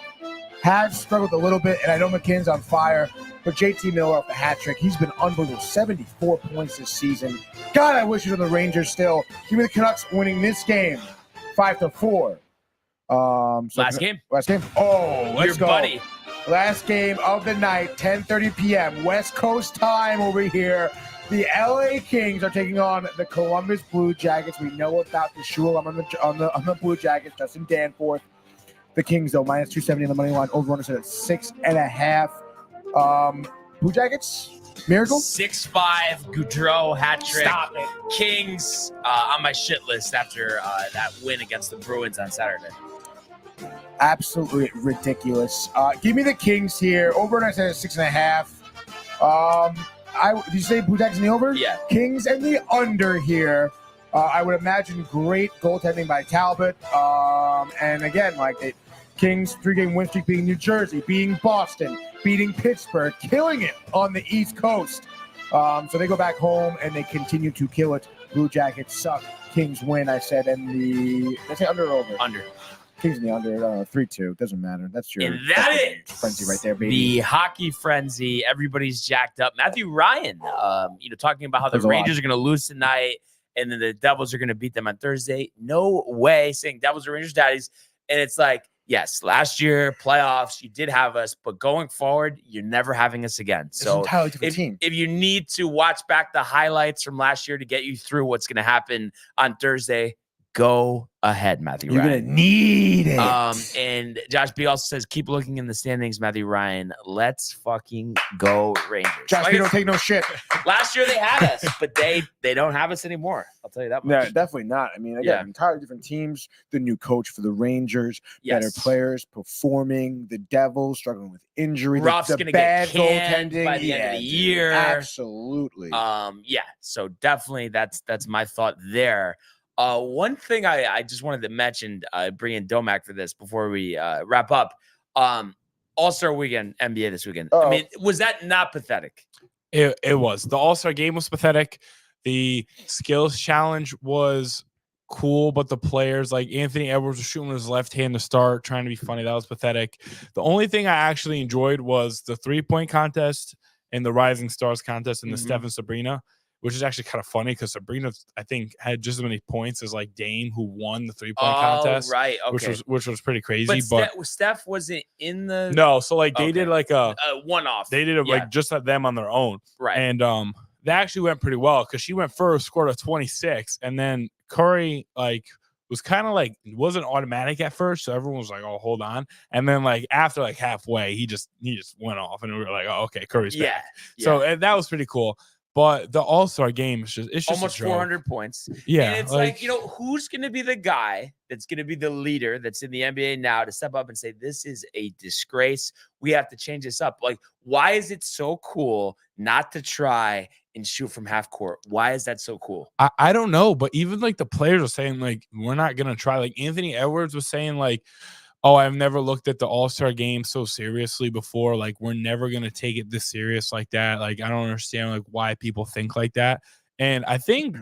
has struggled a little bit, and I know McKinnon's on fire, but JT Miller off the hat trick. He's been unbelievable. 74 points this season. God, I wish he was on the Rangers still. Give me the Canucks winning this game 5-4. Last game. Oh, let's Your go. buddy. Last game of the night, 10:30 p.m. West Coast time over here. The LA Kings are taking on the Columbus Blue Jackets. We know about the Shul. I'm on the Blue Jackets. Justin Danforth. The Kings, though, minus 270 on the money line. Over-under set at 6.5. Blue Jackets, miracle. 6-5 Goudreau hat trick. Stop it. Kings on my shit list after that win against the Bruins on Saturday. Absolutely ridiculous. Give me the Kings here. Over-under set at 6.5. Did you say Blue Jackets in the over? Yeah. Kings and the under here. I would imagine great goaltending by Talbot. And again, Kings 3-game win streak beating New Jersey, beating Boston, beating Pittsburgh, killing it on the East Coast. So they go back home and they continue to kill it. Blue Jackets suck. Kings win, I said, and did I say under or over? Under. Kings in the under, 3-2. Doesn't matter. That's your And that is frenzy right there, baby. The hockey frenzy. Everybody's jacked up. Matthew Ryan, talking about how the There's a lot. Rangers are going to lose tonight and then the Devils are going to beat them on Thursday. No way, saying Devils are Rangers daddies. And it's like, yes, last year, playoffs, you did have us, but going forward, you're never having us again. It's an So entirely different team. if you need to watch back the highlights from last year to get you through what's going to happen on Thursday, go ahead, Matthew You're Ryan. gonna need it. And Josh B also says, keep looking in the standings, Matthew Ryan. Let's fucking go Rangers. Josh, we don't take no shit. Last year they had us, but they don't have us anymore. I'll tell you that No, much. definitely not. I mean, again, Yeah. entirely different teams. The new coach for the Rangers, better Yes. players performing. The Devils struggling with injury. Ruff's the gonna bad get canned goaltending by the end of the dude, year. Absolutely. Yeah. So definitely that's my thought there. One thing I just wanted to mention, bringing Domac for this before we wrap up. All-Star Weekend, NBA this weekend. Uh-oh. I mean, was that not pathetic? It was. The All-Star game was pathetic. The skills challenge was cool, but the players like Anthony Edwards was shooting with his left hand to start, trying to be funny. That was pathetic. The only thing I actually enjoyed was the 3-point contest and the Rising Stars contest and the Steph and Sabrina, which is actually kind of funny because Sabrina, I think, had just as many points as like Dame, who won the 3-point contest, Right. Okay. which was pretty crazy. But Steph wasn't in the no, so like they Okay. did like a one-off. they did it Yeah. like just at them on their own. Right. And that actually went pretty well because she went first, scored a 26, and then Curry was kind of like it wasn't automatic at first, so everyone was like, "Oh, hold on," and then after halfway, he just went off, and we were like, "Oh, okay, Curry's Yeah. back." So and that was pretty cool. But the All-Star game is just Almost a joke. 400 points. Yeah, And it's who's going to be the guy that's going to be the leader that's in the NBA now to step up and say, this is a disgrace. We have to change this up. Why is it so cool not to try and shoot from half court? Why is that so cool? I don't know, but even the players are saying we're not gonna try. Anthony Edwards was saying oh, I've never looked at the All-Star game so seriously before. We're never gonna take it this serious like that. I don't understand why people think like that. And I think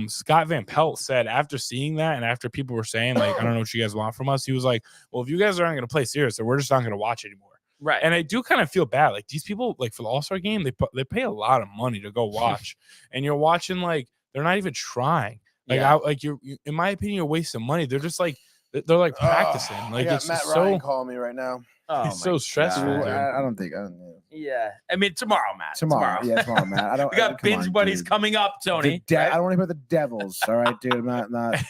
Scott Van Pelt said after seeing that and after people were saying I don't know what you guys want from us, he was like, well, if you guys aren't gonna play serious, then we're just not gonna watch anymore. Right. And I do kind of feel bad. These people, for the All-Star game, they pay a lot of money to go watch, and you're watching they're not even trying. You're in my opinion, you're wasting money. They're just they're practicing. I got it's Matt so Ryan calling me right now. Oh, it's so stressful. Dude, dude. I don't think. I don't know. yeah. I mean, tomorrow, Matt. Tomorrow. Yeah, tomorrow, Matt. I don't. We got come binge on, buddies dude. coming up, Tony. I don't want to hear about the Devils. All right, dude. Not right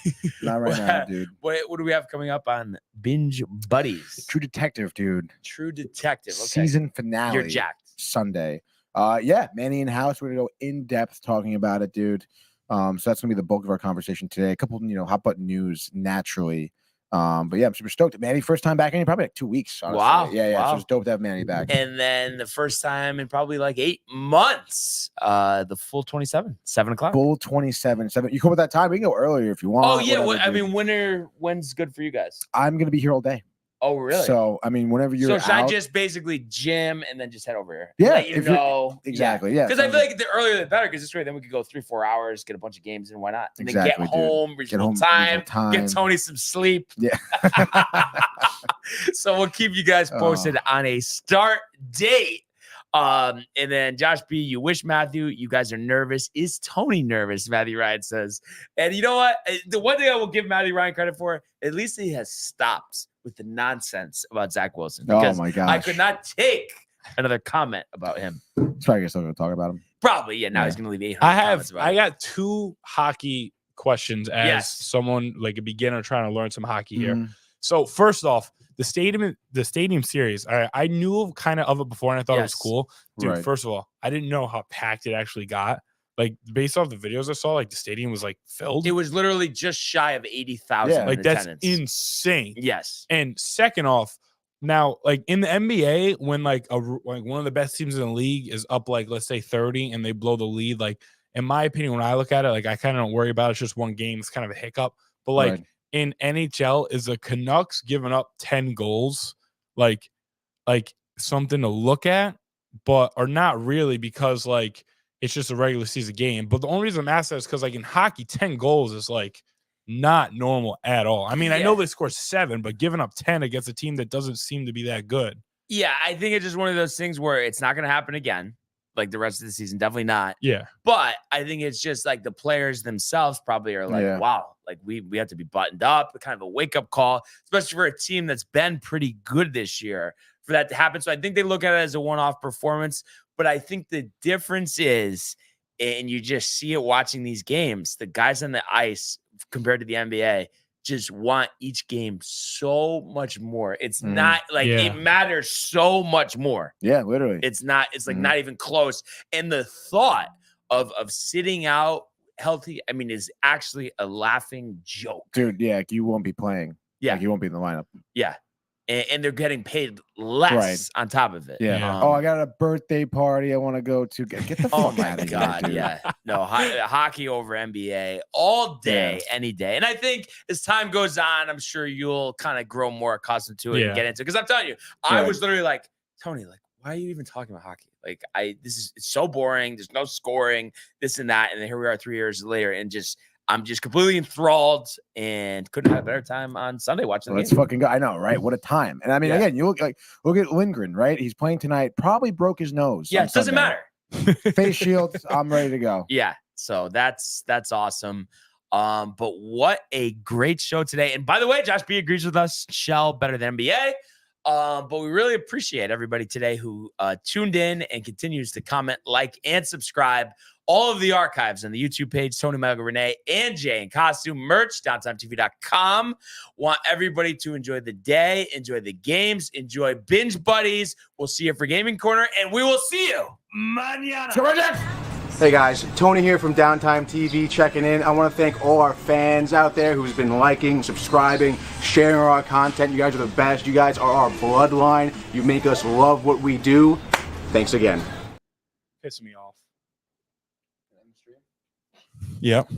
now, dude. What do we have coming up on Binge Buddies? True Detective, dude. True Detective. Okay. Season finale. You're jacked. Sunday. Yeah, Manny and House. We're gonna go in depth talking about it, dude. So that's gonna be the bulk of our conversation today. A couple, hot button news naturally. But yeah, I'm super stoked. Manny, first time back in probably 2 weeks. Honestly. Wow. Yeah. Wow. So it's dope to have Manny back. And then the first time in probably 8 months, the full 27, 7 o'clock. Full 27. You come at that time. We can go earlier if you want. Oh yeah. whatever, dude. when's good for you guys? I'm gonna be here all day. Oh, really? So, I mean, whenever you're So should I out, just basically gym and then just head over here? Yeah, Let you if you're- know. exactly, yeah. Because I feel like the earlier the better, because this way then we could go 3-4 hours, get a bunch of games in. Why not? And Exactly, then get home, reasonable home, time, reasonable get time. Tony some sleep. Yeah. So we'll keep you guys posted on a start date. And then Josh B, you wish Matthew, you guys are nervous. Is Tony nervous? Matthew Ryan says. And you know what? The one thing I will give Matthew Ryan credit for, at least he has stopped with the nonsense about Zach Wilson. Because my gosh. I could not take another comment about him. So I guess I'm going to talk about him. Probably, yeah. Now he's going to leave 800 comments about I it. got 2 hockey questions as Yes. someone like a beginner trying to learn some hockey here. Mhm. So first off, the stadium series, I knew kind of it before and I thought it was Yes. cool. Dude, Right. first of all, I didn't know how packed it actually got. Like based off the videos I saw, like the stadium was like filled. It was literally just shy of 80,000 Yeah. in like that's attendance. insane. Yes. And second off, now like in the NBA, when like one of the best teams in the league is up like let's say 30 and they blow the lead, like in my opinion, when I look at it, like I kind of don't worry about it. It's just one game. It's kind of a hiccup. But like Right. in NHL, is the Canucks giving up 10 goals like something to look at, but or not really because like it's just a regular season game. But the only reason I'm asking is because like in hockey, 10 goals is like not normal at all. I mean, I know Yeah. they score 7, but giving up 10 against a team that doesn't seem to be that good. Yeah, I think it's just one of those things where it's not going to happen again. Like the rest of the season, definitely not. Yeah. But I think it's just like the players themselves probably are like, Yeah. wow, like we have to be buttoned up, kind of a wake up call, especially for a team that's been pretty good this year for that to happen. So I think they look at it as a one-off performance. But I think the difference is, and you just see it watching these games, the guys on the ice compared to the NBA just want each game so much more. It's not like Yeah. it matters so much more. Yeah, literally. It's like not even close. And the thought of sitting out healthy, I mean, is actually a laughing joke. Dude, yeah, you won't be playing. Yeah. Like, you won't be in the lineup. Yeah. And they're getting paid less Right. on top of it. Yeah. Oh, I got a birthday party I want to go to. Get the Oh fuck my out of God. here, dude. Yeah. No, hockey over NBA all day, any day. And I think as time goes on, I'm sure you'll kind of grow more accustomed to it and Yeah. get into it. Because I'm telling you, I Right. was literally like, Tony, like, why are you even talking about hockey? Like, it's so boring. There's no scoring, this and that. And then here we are 3 years later, and I'm just completely enthralled and couldn't have a better time on Sunday watching the Let's game. fucking go. I know, right? What a time. And I mean, Yeah. again, you look at Lindgren, right? He's playing tonight. Probably broke his nose. Yeah, on it doesn't Sunday. matter. Face shields. I'm ready to go. Yeah, so that's awesome. But what a great show today. And by the way, Josh B agrees with us. Shell better than NBA. But we really appreciate everybody today who tuned in and continues to comment, like, and subscribe. All of the archives on the YouTube page, Tony Melga, Renee, and Jay in costume, merch, downtimetv.com. Want everybody to enjoy the day, enjoy the games, enjoy Binge Buddies. We'll see you for Gaming Corner, and we will see you mañana. Hey guys, Tony here from Downtime TV checking in. I want to thank all our fans out there who's been liking, subscribing, sharing our content. You guys are the best. You guys are our bloodline. You make us love what we do. Thanks again. Piss me off. Yep.